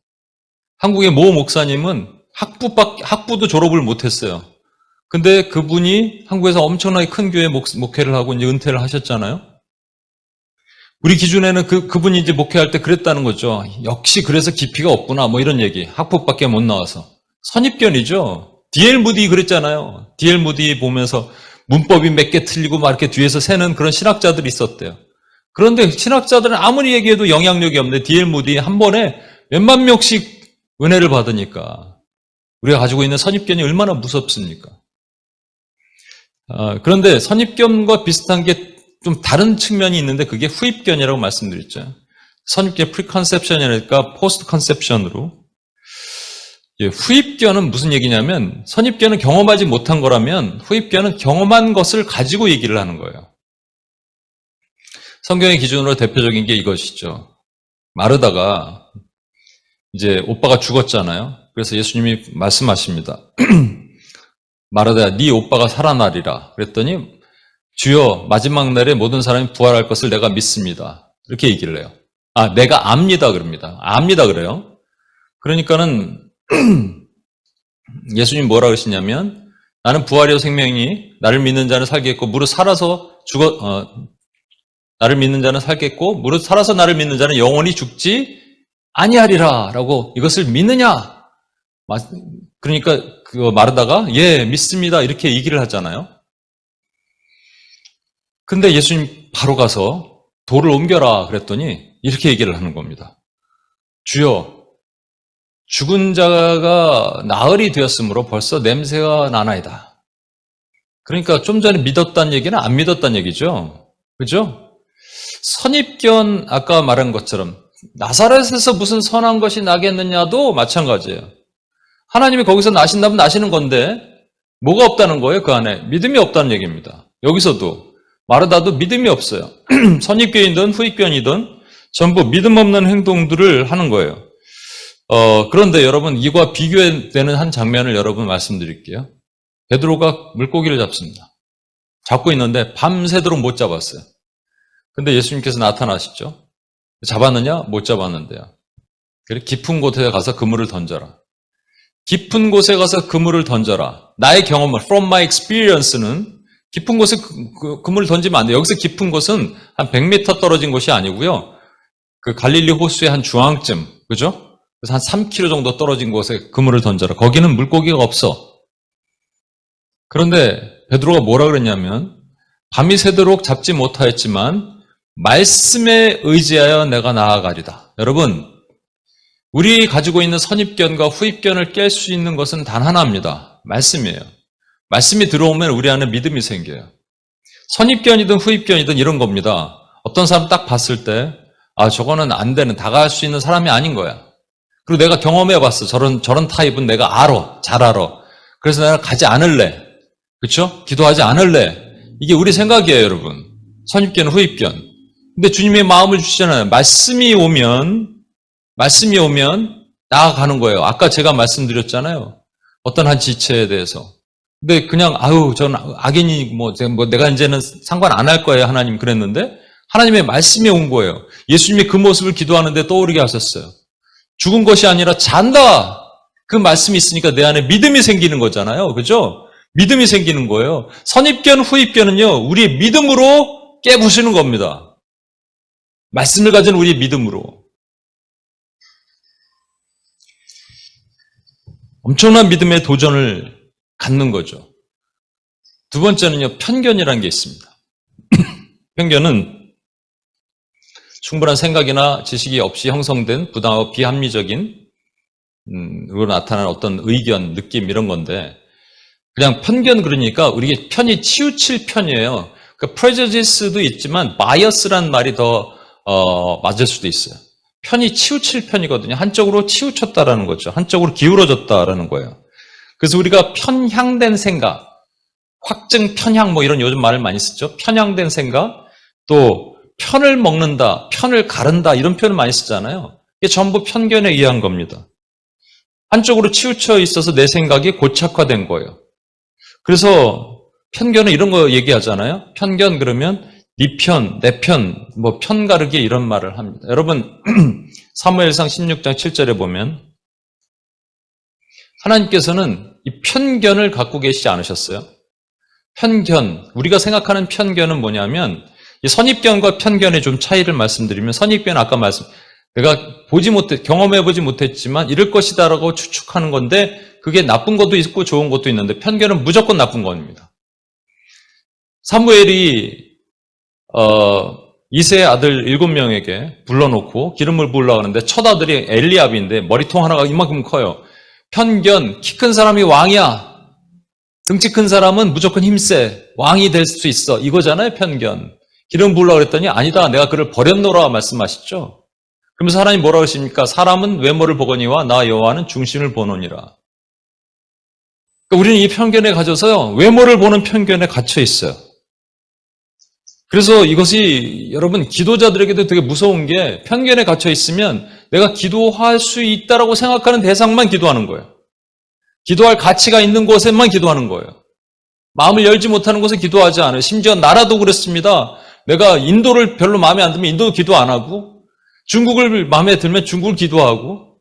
한국의 모 목사님은 학부도 졸업을 못했어요. 근데 그분이 한국에서 엄청나게 큰 교회 목회를 하고 이제 은퇴를 하셨잖아요. 우리 기준에는 그분이 이제 목회할 때 그랬다는 거죠. 역시 그래서 깊이가 없구나 뭐 이런 얘기. 학부밖에 못 나와서. 선입견이죠. D.L. 무디 그랬잖아요. D.L. 무디 보면서 문법이 몇 개 틀리고 막 이렇게 뒤에서 세는 그런 신학자들이 있었대요. 그런데 신학자들은 아무리 얘기해도 영향력이 없는데 D.L. 무디 한 번에 몇만 명씩 은혜를 받으니까 우리가 가지고 있는 선입견이 얼마나 무섭습니까? 그런데 선입견과 비슷한 게 좀 다른 측면이 있는데 그게 후입견이라고 말씀드렸죠. 선입견 프리컨셉션이니까 포스트 컨셉션으로. 후입견은 무슨 얘기냐면 선입견은 경험하지 못한 거라면 후입견은 경험한 것을 가지고 얘기를 하는 거예요. 성경의 기준으로 대표적인 게 이것이죠. 마르다가 이제 오빠가 죽었잖아요. 그래서 예수님이 말씀하십니다. 마르다야, 네 오빠가 살아나리라. 그랬더니 주여 마지막 날에 모든 사람이 부활할 것을 내가 믿습니다. 이렇게 얘기를 해요. 내가 압니다 그럽니다. 압니다 그래요. 그러니까는 예수님 뭐라 그러시냐면 나는 부활이요 생명이 나를 믿는 자는 살겠고 무릇 살아서 나를 믿는 자는 살겠고 무릇 살아서 나를 믿는 자는 영원히 죽지 아니하리라 라고 이것을 믿느냐? 그러니까 그 마르다가 예 믿습니다 이렇게 얘기를 하잖아요. 근데 예수님 바로 가서 돌을 옮겨라 그랬더니 이렇게 얘기를 하는 겁니다. 주여 죽은 자가 나흘이 되었으므로 벌써 냄새가 나나이다. 그러니까 좀 전에 믿었다는 얘기는 안 믿었다는 얘기죠. 그죠? 선입견 아까 말한 것처럼 나사렛에서 무슨 선한 것이 나겠느냐도 마찬가지예요. 하나님이 거기서 나신다면 나시는 건데 뭐가 없다는 거예요? 그 안에 믿음이 없다는 얘기입니다. 여기서도 마르다도 믿음이 없어요. 선입견이든 후입견이든 전부 믿음 없는 행동들을 하는 거예요. 그런데 여러분 이와 비교되는 한 장면을 여러분 말씀드릴게요. 베드로가 물고기를 잡습니다. 잡고 있는데 밤새도록 못 잡았어요. 근데 예수님께서 나타나시죠. 잡았느냐? 못 잡았는데요. 그래 깊은 곳에 가서 그물을 던져라. 깊은 곳에 가서 그물을 던져라. 나의 경험을 from my experience는 깊은 곳에 그물을 던지면 안 돼요. 여기서 깊은 곳은 한 100m 떨어진 곳이 아니고요. 그 갈릴리 호수의 한 중앙쯤, 그죠? 그래서 한 3km 정도 떨어진 곳에 그물을 던져라. 거기는 물고기가 없어. 그런데 베드로가 뭐라 그랬냐면 밤이 새도록 잡지 못하였지만 말씀에 의지하여 내가 나아가리다. 여러분, 우리 가지고 있는 선입견과 후입견을 깰 수 있는 것은 단 하나입니다. 말씀이에요. 말씀이 들어오면 우리 안에 믿음이 생겨요. 선입견이든 후입견이든 이런 겁니다. 어떤 사람 딱 봤을 때 저거는 안 되는, 다가갈 수 있는 사람이 아닌 거야. 그리고 내가 경험해봤어. 저런 타입은 내가 알아. 잘 알아. 그래서 내가 가지 않을래. 그렇죠? 기도하지 않을래. 이게 우리 생각이에요, 여러분. 선입견, 후입견. 근데 주님의 마음을 주시잖아요. 말씀이 오면 나아가는 거예요. 아까 제가 말씀드렸잖아요. 어떤 한 지체에 대해서. 근데 그냥 전 악인이 내가 이제는 상관 안 할 거예요 하나님 그랬는데 하나님의 말씀이 온 거예요. 예수님이 그 모습을 기도하는데 떠오르게 하셨어요. 죽은 것이 아니라 잔다. 그 말씀이 있으니까 내 안에 믿음이 생기는 거잖아요. 그죠? 믿음이 생기는 거예요. 선입견, 후입견은요, 우리의 믿음으로 깨부수는 겁니다. 말씀을 가진 우리의 믿음으로. 엄청난 믿음의 도전을 갖는 거죠. 두 번째는요, 편견이라는 게 있습니다. 편견은 충분한 생각이나 지식이 없이 형성된 부당하고 비합리적인 으로 나타나는 어떤 의견, 느낌 이런 건데 그냥 편견 그러니까 우리가 편이 치우칠 편이에요. 그 prejudice도 있지만 bias란 말이 더 맞을 수도 있어요. 편이 치우칠 편이거든요. 한쪽으로 치우쳤다라는 거죠. 한쪽으로 기울어졌다라는 거예요. 그래서 우리가 편향된 생각, 확증, 편향 이런 요즘 말을 많이 쓰죠. 편향된 생각, 또 편을 먹는다, 편을 가른다 이런 표현을 많이 쓰잖아요. 이게 전부 편견에 의한 겁니다. 한쪽으로 치우쳐 있어서 내 생각이 고착화된 거예요. 그래서 편견은 이런 거 얘기하잖아요. 편견 그러면 네 편, 내 편, 편가르기 이런 말을 합니다. 여러분 사무엘상 16장 7절에 보면 하나님께서는 이 편견을 갖고 계시지 않으셨어요. 편견, 우리가 생각하는 편견은 뭐냐면 이 선입견과 편견의 좀 차이를 말씀드리면 선입견은 아까 내가 경험해보지 못했지만 이럴 것이다라고 추측하는 건데 그게 나쁜 것도 있고 좋은 것도 있는데 편견은 무조건 나쁜 겁니다. 사무엘이 이세의 아들 7명에게 불러놓고 기름을 부으려고 하는데 첫 아들이 엘리압인데 머리통 하나가 이만큼 커요. 편견, 키 큰 사람이 왕이야. 등치 큰 사람은 무조건 힘세. 왕이 될 수 있어. 이거잖아요, 편견. 기름 부으려고 그랬더니 아니다. 내가 그를 버렸노라 말씀하시죠. 그러면서 하나님 뭐라고 하십니까? 사람은 외모를 보거니와 나 여호와는 중심을 보노니라. 그러니까 우리는 이 편견에 갇혀서요. 외모를 보는 편견에 갇혀 있어요. 그래서 이것이 여러분 기도자들에게도 되게 무서운 게 편견에 갇혀 있으면 내가 기도할 수 있다라고 생각하는 대상만 기도하는 거예요. 기도할 가치가 있는 곳에만 기도하는 거예요. 마음을 열지 못하는 곳에 기도하지 않아요. 심지어 나라도 그렇습니다. 내가 인도를 별로 마음에 안 들면 인도 기도 안 하고 중국을 마음에 들면 중국을 기도하고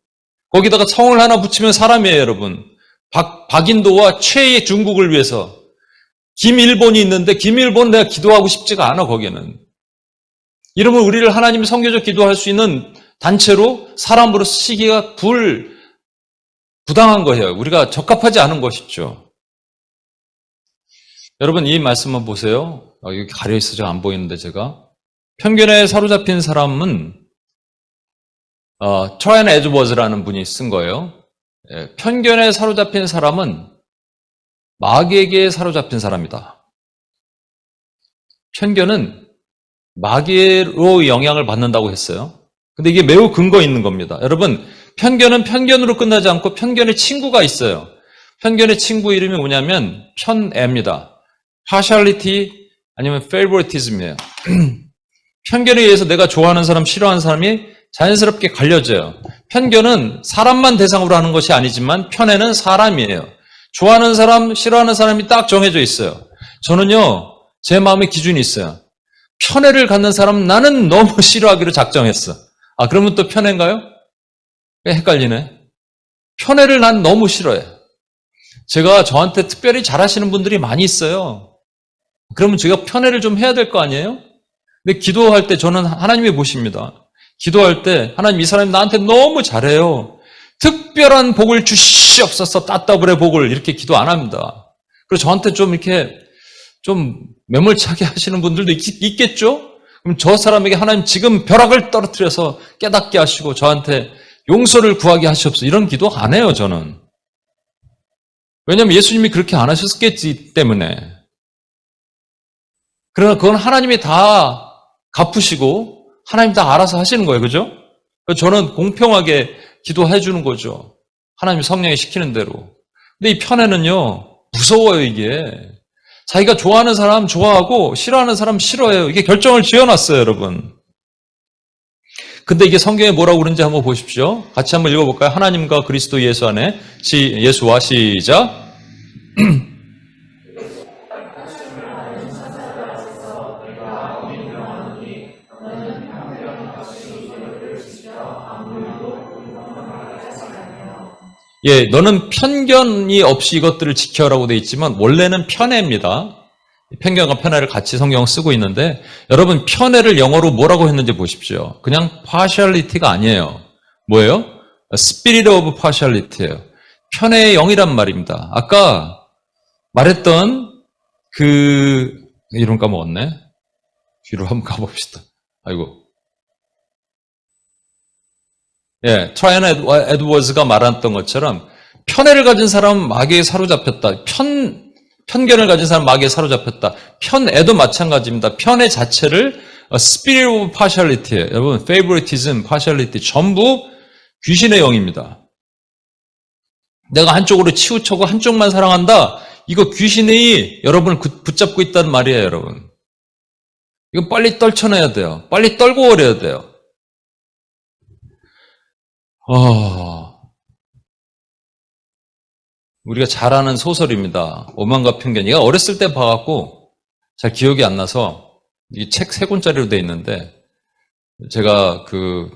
거기다가 성을 하나 붙이면 사람이에요, 여러분. 박인도와 최의 중국을 위해서 김일본이 있는데 김일본 내가 기도하고 싶지가 않아, 거기는. 이러면 우리를 하나님이 선교적 기도할 수 있는 단체로 사람으로 쓰시기가 부당한 거예요. 우리가 적합하지 않은 것이죠. 여러분 이 말씀만 보세요. 여기 가려있어서 안 보이는데 제가. 편견에 사로잡힌 사람은 트라이언 에드워즈라는 분이 쓴 거예요. 편견에 사로잡힌 사람은 마귀에게 사로잡힌 사람이다. 편견은 마귀로 영향을 받는다고 했어요. 근데 이게 매우 근거 있는 겁니다. 여러분, 편견은 편견으로 끝나지 않고 편견의 친구가 있어요. 편견의 친구 이름이 뭐냐면 편애입니다. partiality 아니면 favoritism이에요. 편견에 의해서 내가 좋아하는 사람, 싫어하는 사람이 자연스럽게 갈려져요. 편견은 사람만 대상으로 하는 것이 아니지만 편애는 사람이에요. 좋아하는 사람, 싫어하는 사람이 딱 정해져 있어요. 저는요, 제 마음의 기준이 있어요. 편애를 갖는 사람은 나는 너무 싫어하기로 작정했어. 그러면 또 편애인가요? 헷갈리네. 편애를 난 너무 싫어해. 제가 저한테 특별히 잘하시는 분들이 많이 있어요. 그러면 제가 편애를 좀 해야 될 거 아니에요? 근데 기도할 때 저는 하나님이 보십니다. 기도할 때 하나님 이 사람이 나한테 너무 잘해요. 특별한 복을 주시옵소서 따따블의 복을 이렇게 기도 안 합니다. 그래서 저한테 좀 이렇게 좀 매몰차게 하시는 분들도 있겠죠? 그럼 저 사람에게 하나님 지금 벼락을 떨어뜨려서 깨닫게 하시고 저한테 용서를 구하게 하시옵소서 이런 기도 안 해요, 저는. 왜냐하면 예수님이 그렇게 안 하셨기 때문에. 그러나 그건 하나님이 다 갚으시고 하나님 다 알아서 하시는 거예요. 그죠? 저는 공평하게 기도해 주는 거죠. 하나님 성령이 시키는 대로. 근데 이 편애는요, 무서워요, 이게. 자기가 좋아하는 사람 좋아하고 싫어하는 사람 싫어해요. 이게 결정을 지어놨어요, 여러분. 근데 이게 성경에 뭐라고 그러는지 한번 보십시오. 같이 한번 읽어볼까요? 하나님과 그리스도 예수 안에 예수와 시작. 예, 너는 편견이 없이 이것들을 지켜라고 돼 있지만 원래는 편애입니다. 편견과 편애를 같이 성경을 쓰고 있는데 여러분 편애를 영어로 뭐라고 했는지 보십시오. 그냥 partiality가 아니에요. 뭐예요? Spirit of partiality예요. 편애의 영이란 말입니다. 아까 말했던 이름 까먹었네. 뒤로 한번 가봅시다. 아이고. 예, 트라이언 에드워즈가 말했던 것처럼 편애를 가진 사람은 마귀에 사로잡혔다. 편견을 가진 사람은 마귀에 사로잡혔다. 편애도 마찬가지입니다. 편애 자체를 spirit of partiality예요. 여러분, favoritism, partiality 전부 귀신의 영입니다. 내가 한쪽으로 치우쳐고 한쪽만 사랑한다. 이거 귀신이 여러분을 붙잡고 있다는 말이에요, 여러분. 이거 빨리 떨쳐내야 돼요. 빨리 떨고 버려야 돼요. 우리가 잘 아는 소설입니다. 오만과 편견. 얘가 어렸을 때 봐갖고 잘 기억이 안 나서 이 책 3권짜리로 돼 있는데 제가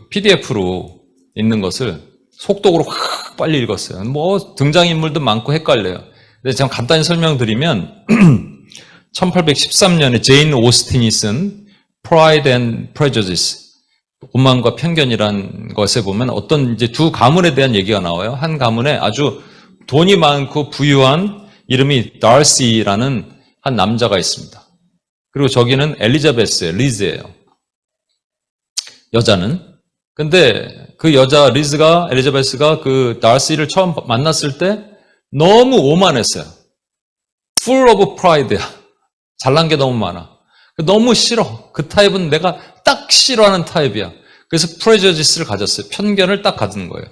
PDF로 읽는 것을 속독으로 확 빨리 읽었어요. 뭐 등장인물도 많고 헷갈려요. 근데 제가 간단히 설명드리면 1813년에 제인 오스틴이 쓴 Pride and Prejudice, 오만과 편견이란 것에 보면 어떤 이제 두 가문에 대한 얘기가 나와요. 한 가문에 아주 돈이 많고 부유한 이름이 다시라는 한 남자가 있습니다. 그리고 저기는 엘리자베스예요. 리즈예요. 여자는. 근데 그 여자 엘리자베스가 그 다시를 처음 만났을 때 너무 오만했어요. Full of pride야. 잘난 게 너무 많아. 너무 싫어. 그 타입은 내가 딱 싫어하는 타입이야. 그래서 프레저지스를 가졌어요. 편견을 딱 가진 거예요.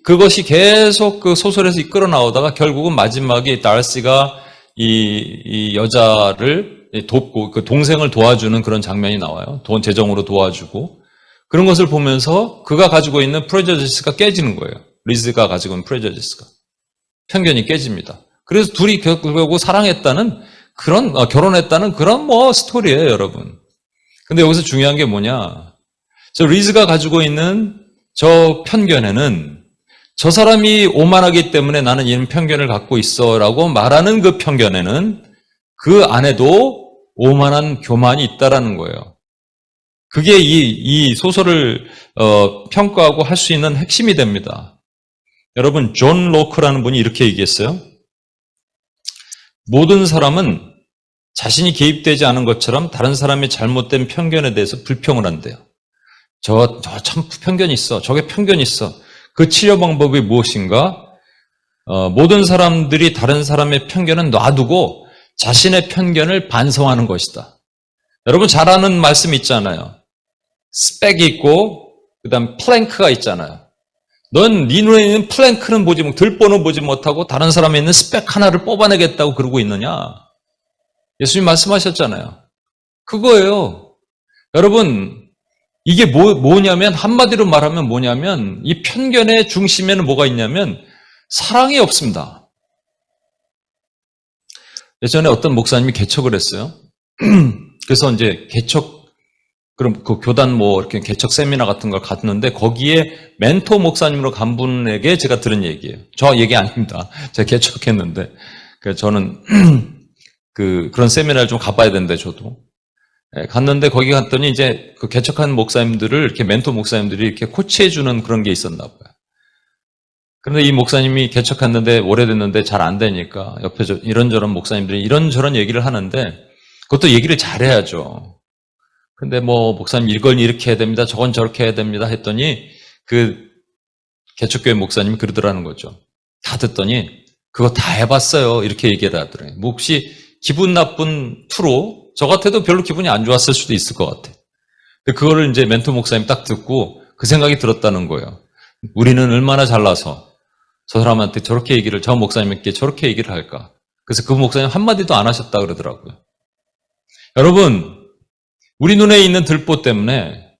그것이 계속 그 소설에서 이끌어 나오다가 결국은 마지막에 다시가 이 여자를 돕고 그 동생을 도와주는 그런 장면이 나와요. 돈 재정으로 도와주고 그런 것을 보면서 그가 가지고 있는 프레저지스가 깨지는 거예요. 리즈가 가지고 있는 프레저지스가. 편견이 깨집니다. 그래서 둘이 결국 사랑했다는 결혼했다는 그런 스토리예요, 여러분. 근데 여기서 중요한 게 뭐냐? 저 리즈가 가지고 있는 저 편견에는 저 사람이 오만하기 때문에 나는 이런 편견을 갖고 있어 라고 말하는 그 편견에는 그 안에도 오만한 교만이 있다라는 거예요. 그게 이 소설을 평가하고 할 수 있는 핵심이 됩니다. 여러분, 존 로크라는 분이 이렇게 얘기했어요. 모든 사람은 자신이 개입되지 않은 것처럼 다른 사람의 잘못된 편견에 대해서 불평을 한대요. 저 참 편견이 있어. 저게 편견이 있어. 그 치료 방법이 무엇인가? 모든 사람들이 다른 사람의 편견은 놔두고 자신의 편견을 반성하는 것이다. 여러분 잘 아는 말씀 있잖아요. 스펙이 있고 그다음 플랭크가 있잖아요. 넌 네 눈에 있는 플랭크는 들보는 보지 못하고 다른 사람에 있는 스펙 하나를 뽑아내겠다고 그러고 있느냐? 예수님 말씀하셨잖아요. 그거예요. 여러분 이게 뭐냐면 한마디로 말하면 뭐냐면 이 편견의 중심에는 뭐가 있냐면 사랑이 없습니다. 예전에 어떤 목사님이 개척을 했어요. 그래서 이제 그럼 그 교단 이렇게 개척 세미나 같은 걸 갔는데 거기에 멘토 목사님으로 간 분에게 제가 들은 얘기예요. 저 얘기 아닙니다. 제가 개척했는데 그래서 저는 그런 세미나를 좀 가봐야 되는데 저도 갔는데 거기 갔더니 이제 그 개척한 목사님들을 이렇게 멘토 목사님들이 이렇게 코치해주는 그런 게 있었나 봐요. 그런데 이 목사님이 개척했는데 오래됐는데 잘 안 되니까 옆에 이런저런 목사님들이 이런저런 얘기를 하는데 그것도 얘기를 잘해야죠. 근데 목사님 이건 이렇게 해야 됩니다. 저건 저렇게 해야 됩니다. 했더니 그 개척교회 목사님이 그러더라는 거죠. 다 듣더니 그거 다 해봤어요. 이렇게 얘기를 하더래요. 혹시 기분 나쁜 투로 저 같아도 별로 기분이 안 좋았을 수도 있을 것 같아. 그거를 이제 멘토 목사님 딱 듣고 그 생각이 들었다는 거예요. 우리는 얼마나 잘나서 저 사람한테 저 목사님께 저렇게 얘기를 할까. 그래서 그 목사님 한마디도 안 하셨다 그러더라고요. 여러분, 우리 눈에 있는 들보 때문에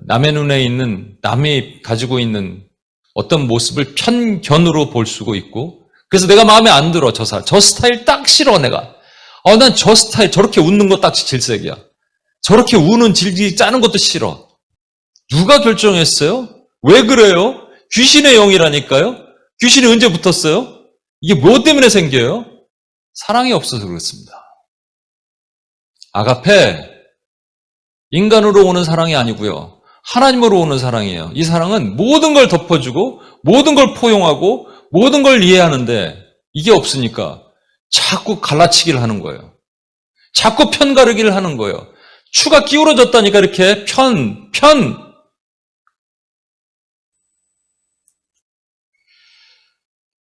남의 눈에 있는 남이 가지고 있는 어떤 모습을 편견으로 볼 수가 있고 그래서 내가 마음에 안 들어. 저 스타일 딱 싫어 내가. 난 저 스타일 저렇게 웃는 거 딱 질색이야. 저렇게 우는 질질 짜는 것도 싫어. 누가 결정했어요? 왜 그래요? 귀신의 영이라니까요. 귀신이 언제 붙었어요? 이게 뭐 때문에 생겨요? 사랑이 없어서 그렇습니다. 아가페, 인간으로 오는 사랑이 아니고요. 하나님으로 오는 사랑이에요. 이 사랑은 모든 걸 덮어주고 모든 걸 포용하고 모든 걸 이해하는데 이게 없으니까 자꾸 갈라치기를 하는 거예요. 자꾸 편가르기를 하는 거예요. 추가 기울어졌다니까 이렇게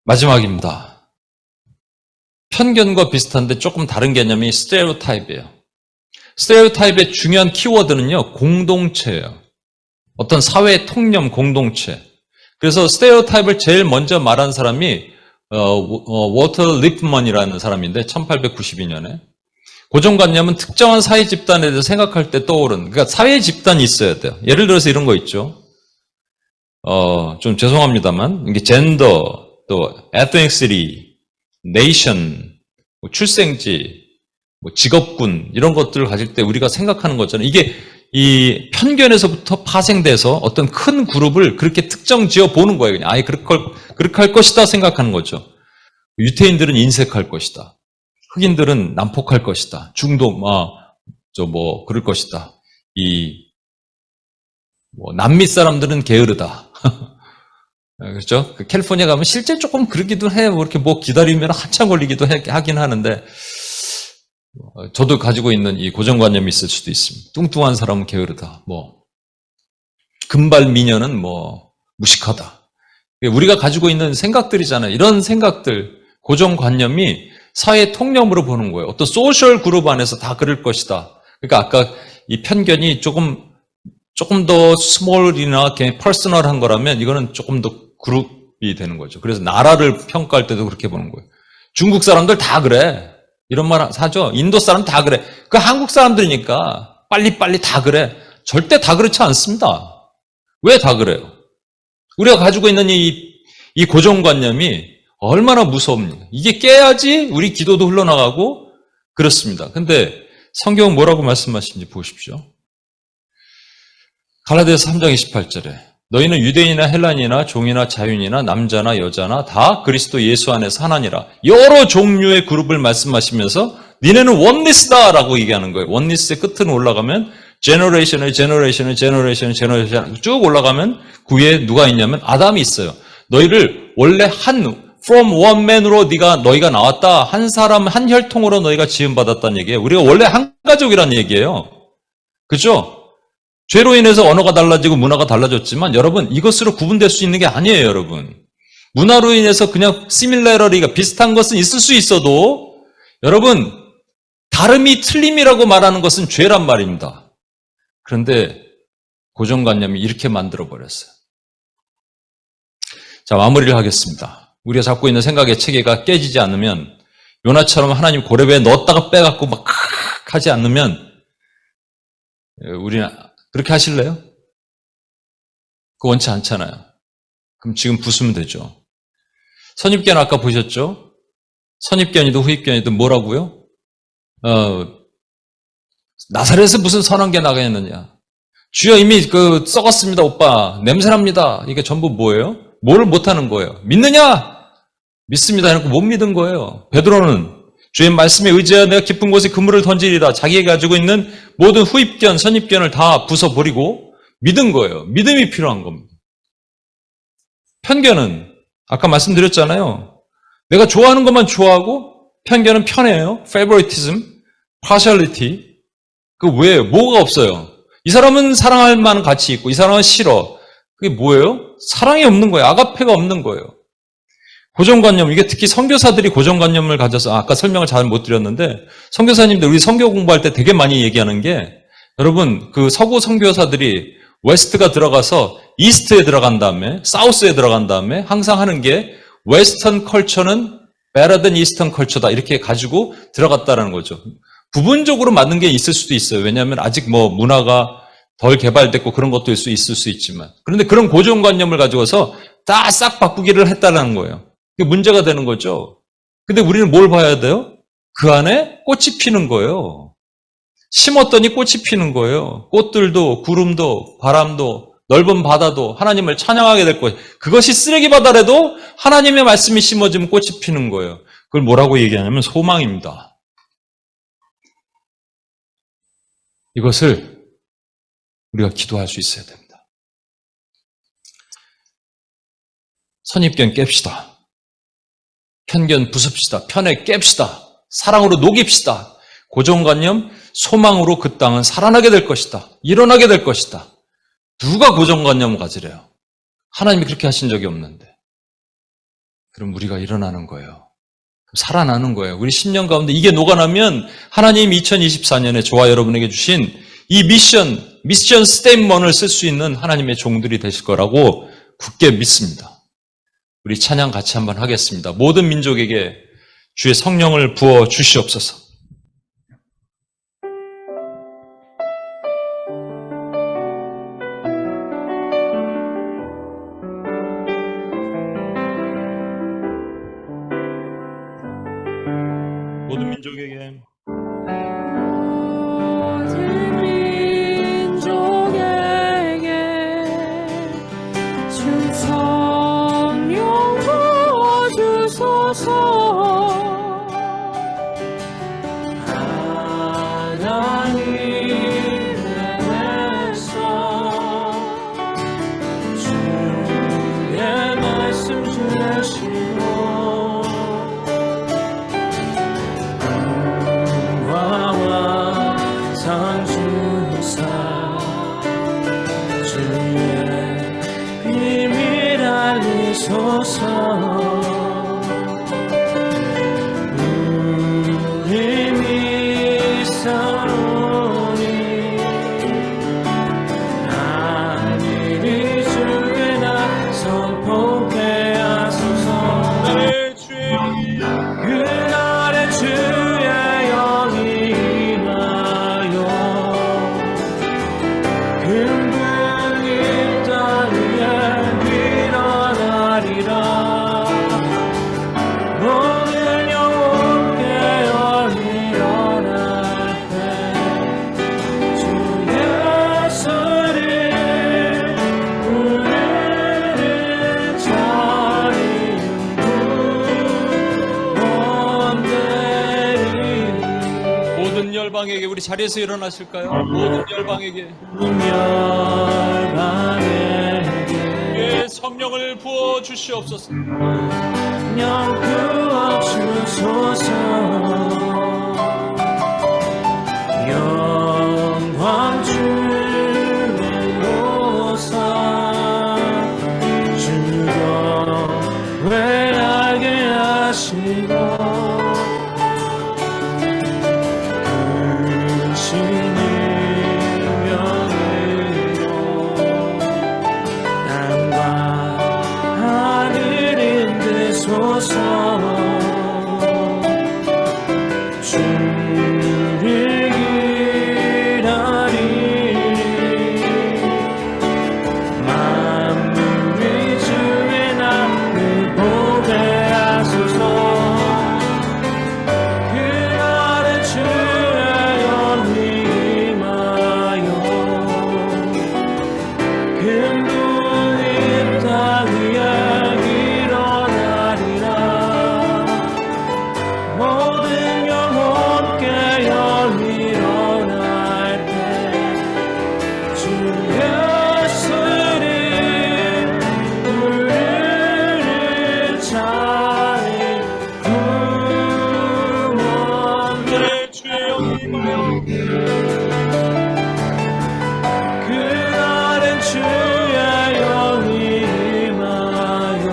마지막입니다. 편견과 비슷한데 조금 다른 개념이 스테레오타입이에요. 스테레오타입의 중요한 키워드는요, 공동체예요. 어떤 사회의 통념 공동체. 그래서 스테레오타입을 제일 먼저 말한 사람이 워터 리프먼이라는 사람인데 1892년에 고정관념은 특정한 사회 집단에 대해서 생각할 때 떠오른, 그러니까 사회 집단이 있어야 돼요. 예를 들어서 이런 거 있죠. 좀 죄송합니다만 이게 젠더, 또 ethnicity, nation, 출생지, 직업군 이런 것들을 가질 때 우리가 생각하는 것처럼 이게 이 편견에서부터 파생돼서 어떤 큰 그룹을 그렇게 특정 지어 보는 거예요. 그냥 아예 그렇게 할 것이다 생각하는 거죠. 유태인들은 인색할 것이다. 흑인들은 난폭할 것이다. 중동 그럴 것이다. 남미 사람들은 게으르다. 그렇죠? 캘리포니아 가면 실제 조금 그러기도 해요. 이렇게 기다리면 한참 걸리기도 하긴 하는데, 저도 가지고 있는 이 고정관념이 있을 수도 있습니다. 뚱뚱한 사람은 게으르다. 금발 미녀는 무식하다. 우리가 가지고 있는 생각들이잖아요. 이런 생각들, 고정관념이 사회 통념으로 보는 거예요. 어떤 소셜 그룹 안에서 다 그럴 것이다. 그러니까 아까 이 편견이 조금 더 스몰이나 퍼스널한 거라면 이거는 조금 더 그룹이 되는 거죠. 그래서 나라를 평가할 때도 그렇게 보는 거예요. 중국 사람들 다 그래. 이런 말 하죠. 인도 사람 다 그래. 그 한국 사람들이니까 빨리빨리 다 그래. 절대 다 그렇지 않습니다. 왜 다 그래요? 우리가 가지고 있는 이 고정관념이 얼마나 무섭습니까? 이게 깨야지 우리 기도도 흘러나가고 그렇습니다. 근데 성경은 뭐라고 말씀하시는지 보십시오. 갈라디아서 3장 28절에 너희는 유대인이나 헬라인이나 종이나 자유인이나 남자나 여자나 다 그리스도 예수 안에서 하나니라. 여러 종류의 그룹을 말씀하시면서 니네는 원리스다라고 얘기하는 거예요. 원리스의 끝으로 올라가면 제너레이션을 쭉 올라가면 그 위에 누가 있냐면 아담이 있어요. 너희를 원래 from one man으로 너희가 나왔다. 한 사람 한 혈통으로 너희가 지음받았다는 얘기예요. 우리가 원래 한 가족이라는 얘기예요. 그죠? 죄로 인해서 언어가 달라지고 문화가 달라졌지만 여러분 이것으로 구분될 수 있는 게 아니에요, 여러분. 문화로 인해서 그냥 시밀러리가 비슷한 것은 있을 수 있어도 여러분 다름이 틀림이라고 말하는 것은 죄란 말입니다. 그런데 고정관념이 이렇게 만들어버렸어요. 자, 마무리를 하겠습니다. 우리가 잡고 있는 생각의 체계가 깨지지 않으면 요나처럼 하나님 고레배에 넣었다가 빼갖고 막 하지 않으면 우리는 그렇게 하실래요? 그거 원치 않잖아요. 그럼 지금 부수면 되죠. 선입견 아까 보셨죠? 선입견이든 후입견이든 뭐라고요? 나사렛에서 무슨 선한 게 나가겠느냐. 주여 이미 썩었습니다, 오빠. 냄새납니다. 이게 전부 뭐예요? 뭘 못하는 거예요? 믿느냐? 믿습니다 해놓고 못 믿은 거예요. 베드로는 주의 말씀에 의지하여 내가 깊은 곳에 그물을 던지리라. 자기가 가지고 있는 모든 후입견, 선입견을 다 부숴버리고 믿은 거예요. 믿음이 필요한 겁니다. 편견은 아까 말씀드렸잖아요. 내가 좋아하는 것만 좋아하고 편견은 편해요. favoritism, partiality. 왜? 뭐가 없어요? 이 사람은 사랑할 만한 가치 있고 이 사람은 싫어. 그게 뭐예요? 사랑이 없는 거예요. 아가페가 없는 거예요. 고정관념, 이게 특히 선교사들이 고정관념을 가져서, 아까 설명을 잘 못 드렸는데, 선교사님들, 우리 선교 공부할 때 되게 많이 얘기하는 게, 여러분, 서구 선교사들이 웨스트가 들어가서 이스트에 들어간 다음에, 사우스에 들어간 다음에, 항상 하는 게, 웨스턴 컬처는 better than 이스턴 컬처다. 이렇게 가지고 들어갔다라는 거죠. 부분적으로 맞는 게 있을 수도 있어요. 왜냐하면 아직 문화가 덜 개발됐고 그런 것도 있을 수 있지만. 그런데 그런 고정관념을 가지고서 다 싹 바꾸기를 했다는 거예요. 그게 문제가 되는 거죠. 근데 우리는 뭘 봐야 돼요? 그 안에 꽃이 피는 거예요. 심었더니 꽃이 피는 거예요. 꽃들도, 구름도, 바람도, 넓은 바다도 하나님을 찬양하게 될 거예요. 그것이 쓰레기 바다라도 하나님의 말씀이 심어지면 꽃이 피는 거예요. 그걸 뭐라고 얘기하냐면 소망입니다. 이것을 우리가 기도할 수 있어야 됩니다. 선입견 깹시다. 편견 부숩시다. 편애 깹시다. 사랑으로 녹입시다. 고정관념, 소망으로 그 땅은 살아나게 될 것이다. 일어나게 될 것이다. 누가 고정관념을 가지래요? 하나님이 그렇게 하신 적이 없는데. 그럼 우리가 일어나는 거예요. 살아나는 거예요. 우리 10년 가운데 이게 녹아나면 하나님 2024년에 저와 여러분에게 주신 이 미션 스테이트먼트를 쓸 수 있는 하나님의 종들이 되실 거라고 굳게 믿습니다. 우리 찬양 같이 한번 하겠습니다. 모든 민족에게 주의 성령을 부어 주시옵소서. 모든 민족에게 주 성령 부어주소서. 하나님의 백성 주의 말씀 주시고 상주사 주의 비밀 알리소서. 우리 믿사오니 하늘이 주의 나 선포케 하소서. 그날의 주의 영이 금붕이 땅 위에 일어나리라. 모든 영혼 깨어 일어날 때 주 예수를 우리를 자리는 구원되리. 모든 열방에게 우리 자리에서 일어나실까요? 모든 열방에게 성령을 부어 주시옵소서. 성령 부어 주소서. 영광 주의 모사 주도 외하게 하시고 주를 기다리리. 만물이 주의 나를 보게 하소서. 그날의 주의 영이 임하여 금붕이 땅 위에 모든 영혼 깨어 일어날 때 주 예수를 우리를 자리 구원하는 주의 영이 임하여 그날은 주의 영이 임하여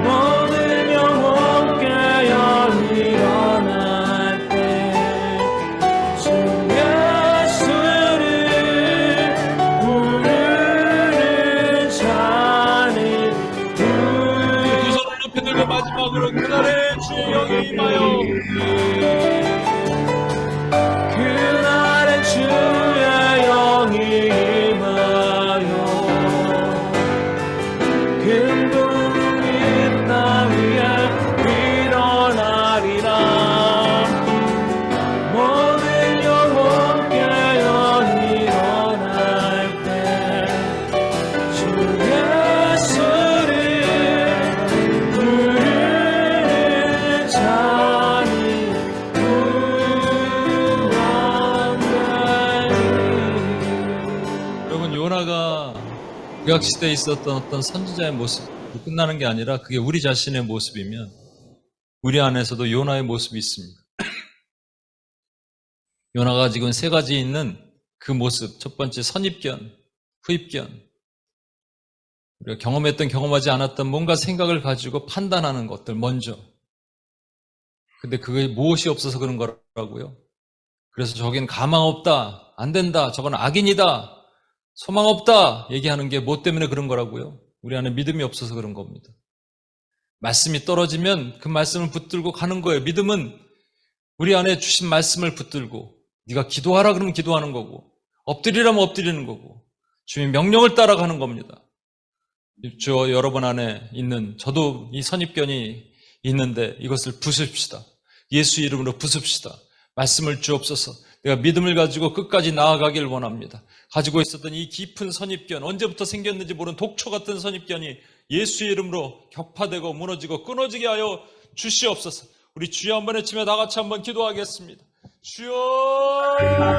모든 영혼 깨어 일어날 때 주 예수를 우리를 자리 두 손을 높이 들고 마지막으로 그날의 주의 영이 임하여 그날의 주의 요나가 구약시대에 있었던 어떤 선지자의 모습으로 끝나는 게 아니라 그게 우리 자신의 모습이면 우리 안에서도 요나의 모습이 있습니다. 요나가 지금 세 가지 있는 그 모습, 첫 번째 선입견, 후입견, 우리가 경험했던 경험하지 않았던 뭔가 생각을 가지고 판단하는 것들 먼저. 근데 그게 무엇이 없어서 그런 거라고요. 그래서 저긴 가망 없다, 안 된다, 저건 악인이다, 소망 없다 얘기하는 게 뭐 때문에 그런 거라고요. 우리 안에 믿음이 없어서 그런 겁니다. 말씀이 떨어지면 그 말씀을 붙들고 가는 거예요. 믿음은 우리 안에 주신 말씀을 붙들고 네가 기도하라 그러면 기도하는 거고 엎드리라면 엎드리는 거고 주님 명령을 따라가는 겁니다. 저 여러분 안에 있는 저도 이 선입견이 있는데 이것을 부숩시다. 예수 이름으로 부숩시다. 말씀을 주옵소서. 내가 믿음을 가지고 끝까지 나아가길 원합니다. 가지고 있었던 이 깊은 선입견, 언제부터 생겼는지 모르는 독초 같은 선입견이 예수의 이름으로 격파되고 무너지고 끊어지게 하여 주시옵소서. 우리 주여 한번 외치며 다 같이 한번 기도하겠습니다. 주여!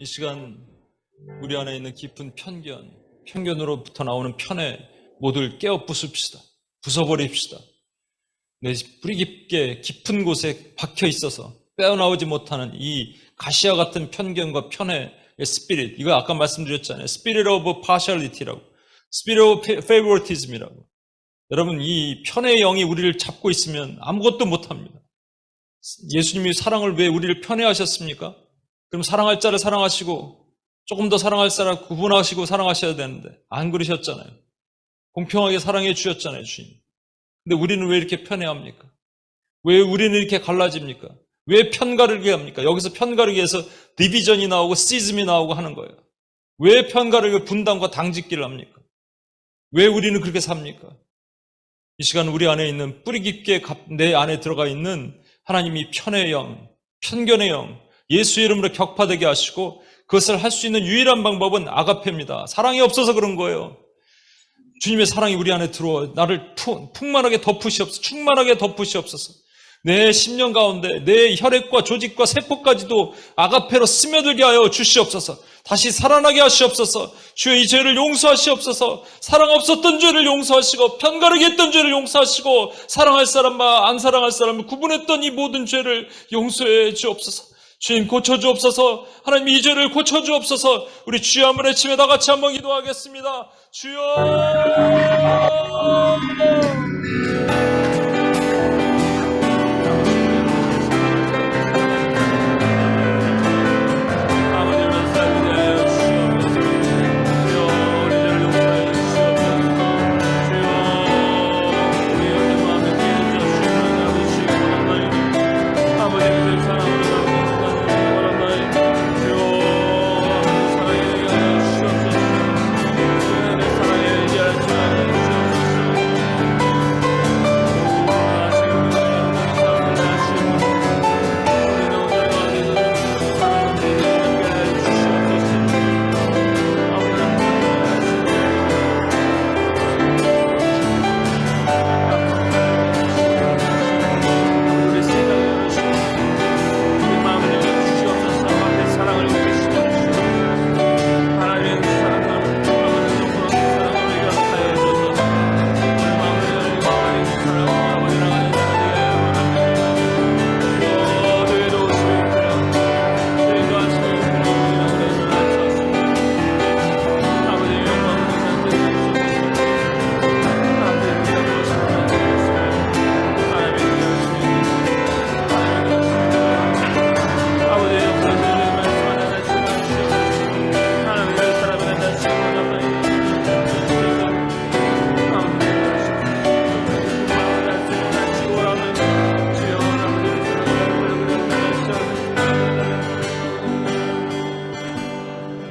이 시간 우리 안에 있는 깊은 편견으로부터 나오는 편에 모두를 깨어 부숩시다. 부숴버립시다. 내 뿌리 깊게 깊은 곳에 박혀 있어서 빼어나오지 못하는 이 가시와 같은 편견과 편의 스피릿, 이거 아까 말씀드렸잖아요. 스피릿 오브 파셜리티라고, 스피릿 오브 페이보리티즘이라고. 여러분, 이 편의 영이 우리를 잡고 있으면 아무것도 못합니다. 예수님이 사랑을 왜 우리를 편애하셨습니까? 그럼 사랑할 자를 사랑하시고 조금 더 사랑할 사람 구분하시고 사랑하셔야 되는데 안 그러셨잖아요. 공평하게 사랑해 주셨잖아요, 주님. 근데 우리는 왜 이렇게 편애합니까? 왜 우리는 이렇게 갈라집니까? 왜 편가르기 합니까? 여기서 편가르기에서 디비전이 나오고 시즘이 나오고 하는 거예요. 왜 편가르기 분단과 당짓기를 합니까? 왜 우리는 그렇게 삽니까? 이 시간 우리 안에 있는 뿌리 깊게 내 안에 들어가 있는 하나님이 편의 영, 편견의 영, 예수의 이름으로 격파되게 하시고 그것을 할 수 있는 유일한 방법은 아가페입니다. 사랑이 없어서 그런 거예요. 주님의 사랑이 우리 안에 들어와 나를 풍만하게 덮으시옵소서. 충만하게 덮으시옵소서. 내 심령 가운데 내 혈액과 조직과 세포까지도 아가페로 스며들게 하여 주시옵소서. 다시 살아나게 하시옵소서. 주여 이 죄를 용서하시옵소서. 사랑 없었던 죄를 용서하시고 편가르기 했던 죄를 용서하시고 사랑할 사람과 안 사랑할 사람을 구분했던 이 모든 죄를 용서해 주옵소서. 주님 고쳐주옵소서. 하나님 이 죄를 고쳐주옵소서. 우리 주여 한번 외치며 다 같이 한번 기도하겠습니다. 주여.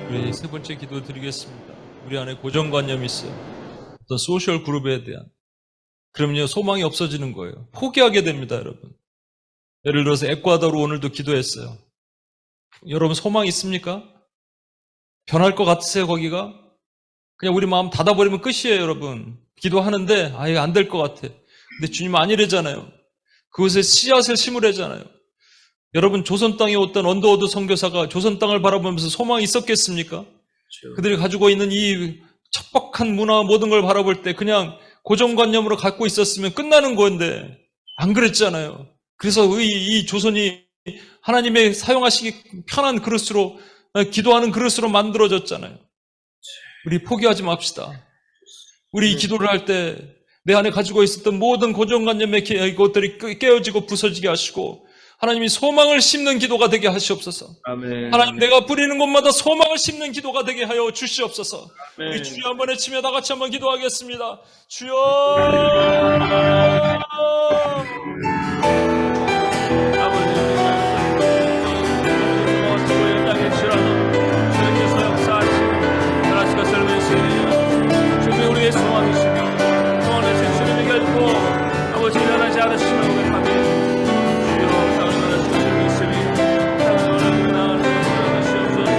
우리 세 번째 기도 드리겠습니다. 우리 안에 고정관념이 있어요. 어떤 소셜 그룹에 대한. 그러면요, 소망이 없어지는 거예요. 포기하게 됩니다, 여러분. 예를 들어서 에콰도르 오늘도 기도했어요. 여러분 소망 있습니까? 변할 것 같으세요, 거기가? 그냥 우리 마음 닫아버리면 끝이에요, 여러분. 기도하는데, 이거 안 될 것 같아. 근데 주님 아니래잖아요. 그곳에 씨앗을 심으래잖아요. 여러분, 조선 땅에 왔던 언더우드 선교사가 조선 땅을 바라보면서 소망이 있었겠습니까? 그들이 가지고 있는 이 척박한 문화 모든 걸 바라볼 때 그냥 고정관념으로 갖고 있었으면 끝나는 건데 안 그랬잖아요. 그래서 이 조선이 하나님의 사용하시기 편한 그릇으로, 기도하는 그릇으로 만들어졌잖아요. 우리 포기하지 맙시다. 우리 이 기도를 할 때 내 안에 가지고 있었던 모든 고정관념의 것들이 깨어지고 부서지게 하시고 하나님이 소망을 심는 기도가 되게 하시옵소서. 아멘. 하나님, 내가 부리는 곳마다 소망을 심는 기도가 되게 하여 주시옵소서. 아멘. 우리 주여 한번 외치며 다 같이 한번 기도하겠습니다. 주여. 우리의 소망이시며 소원하신 주님이 결코 아버지 변하지 않으시는 것 같아요. 주여 당연한 주님 있으니 당연한 나를 부탁하시옵소서.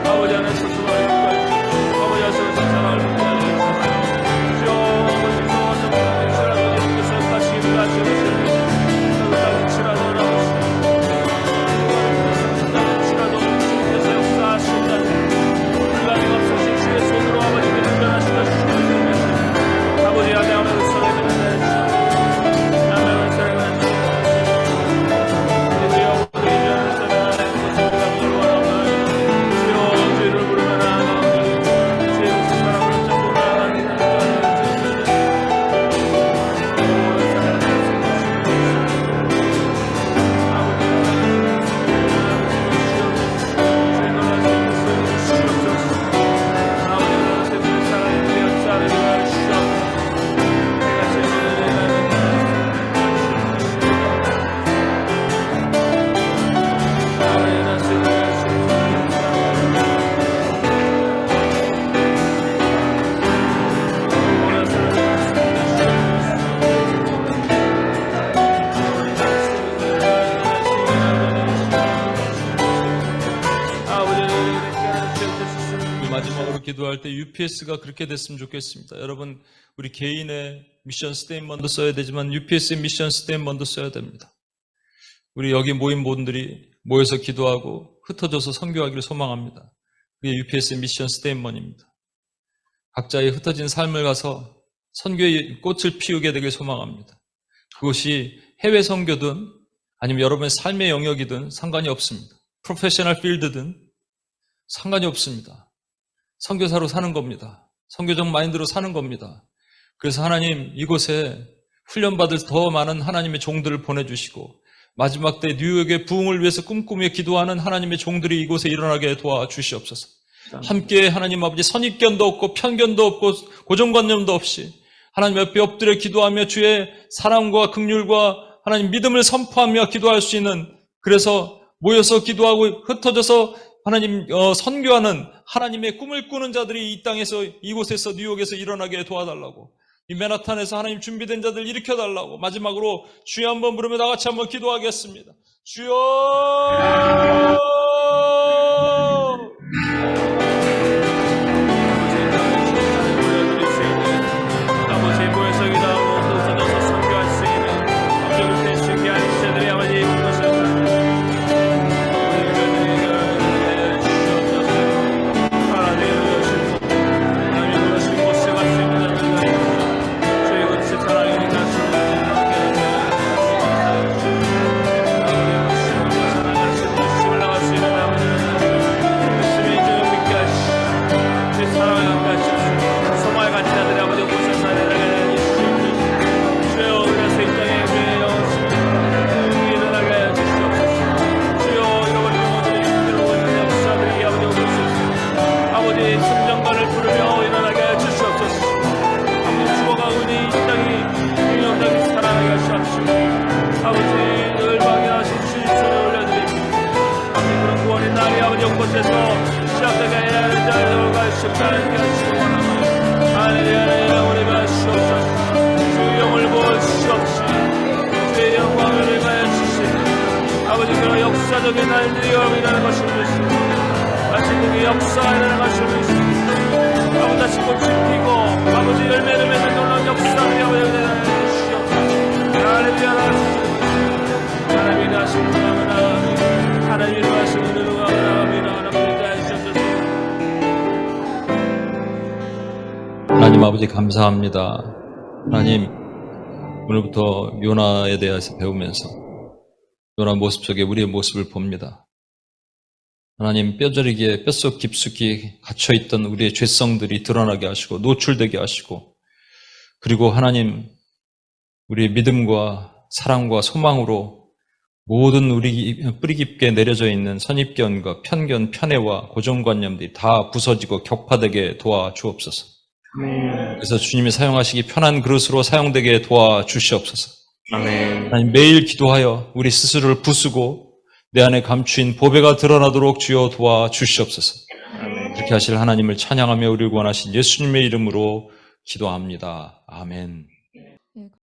아버지 안에서 주말을 구하시고 아버지 안에서 사랑을 구하시옵소서. 주여 아버지 소원하신 분의 주라도 예수께서 다시 일어나시 오시니 땅에 치라도 나오시니 땅에 치라도 주님께서 역사하신다니 불가능 없으신 주의 손으로 아버지께 변하시다 주시옵소서. 아버지 안에 아멘 소리를 내주시옵소서. 아멘 소리를 내주시옵소서. 주여 우리 안에서 나의 모습을 원하오나니 주여 주를 부르며 나아가오니 주의 무슨 사랑으로 잡고 나아가니 마지막으로 기도할 때 UPS가 그렇게 됐으면 좋겠습니다. 여러분, 우리 개인의 미션 스테인먼트도 써야 되지만 UPS의 미션 스테인먼트도 써야 됩니다. 우리 여기 모인 분들이 모여서 기도하고 흩어져서 선교하기를 소망합니다. 그게 UPS의 미션 스테인먼트입니다. 각자의 흩어진 삶을 가서 선교의 꽃을 피우게 되길 소망합니다. 그것이 해외 선교든 아니면 여러분의 삶의 영역이든 상관이 없습니다. 프로페셔널 필드든 상관이 없습니다. 선교사로 사는 겁니다. 선교적 마인드로 사는 겁니다. 그래서 하나님 이곳에 훈련받을 더 많은 하나님의 종들을 보내주시고 마지막 때 뉴욕의 부흥을 위해서 꿈꾸며 기도하는 하나님의 종들이 이곳에 일어나게 도와주시옵소서. 함께 하나님 아버지 선입견도 없고 편견도 없고 고정관념도 없이 하나님 옆에 엎드려 기도하며 주의 사랑과 긍휼과 하나님 믿음을 선포하며 기도할 수 있는, 그래서 모여서 기도하고 흩어져서 하나님 선교하는 하나님의 꿈을 꾸는 자들이 이 땅에서 이곳에서 뉴욕에서 일어나게 도와달라고, 이 맨하탄에서 하나님 준비된 자들 일으켜달라고, 마지막으로 주여 한번 부르며 나같이 한번 기도하겠습니다. 주여! 역사적인 날들이 일어나는 것을 믿습니다. 다시 그게 역사하는 것을 믿습니다. 아버지 다시 꽃이 피고 아버지 열매를 맺는 놀라운 역사들이 아버지 주시옵소서. 할렐루야. 하나님이 다시 구원하나 하나님이 다시 구원하나 하나님이 다시 주옵소서. 하나님 아버지 감사합니다. 하나님 오늘부터 요나에 대해서 배우면서 요나 모습 속에 우리의 모습을 봅니다. 하나님 뼈저리게 뼛속 깊숙이 갇혀있던 우리의 죄성들이 드러나게 하시고 노출되게 하시고, 그리고 하나님 우리의 믿음과 사랑과 소망으로 모든 우리 뿌리 깊게 내려져 있는 선입견과 편견, 편애와 고정관념들이 다 부서지고 격파되게 도와주옵소서. 그래서 주님이 사용하시기 편한 그릇으로 사용되게 도와주시옵소서. 하나님 매일 기도하여 우리 스스로를 부수고 내 안에 감추인 보배가 드러나도록 주여 도와주시옵소서. 그렇게 하실 하나님을 찬양하며 우리를 구원하신 예수님의 이름으로 기도합니다. 아멘.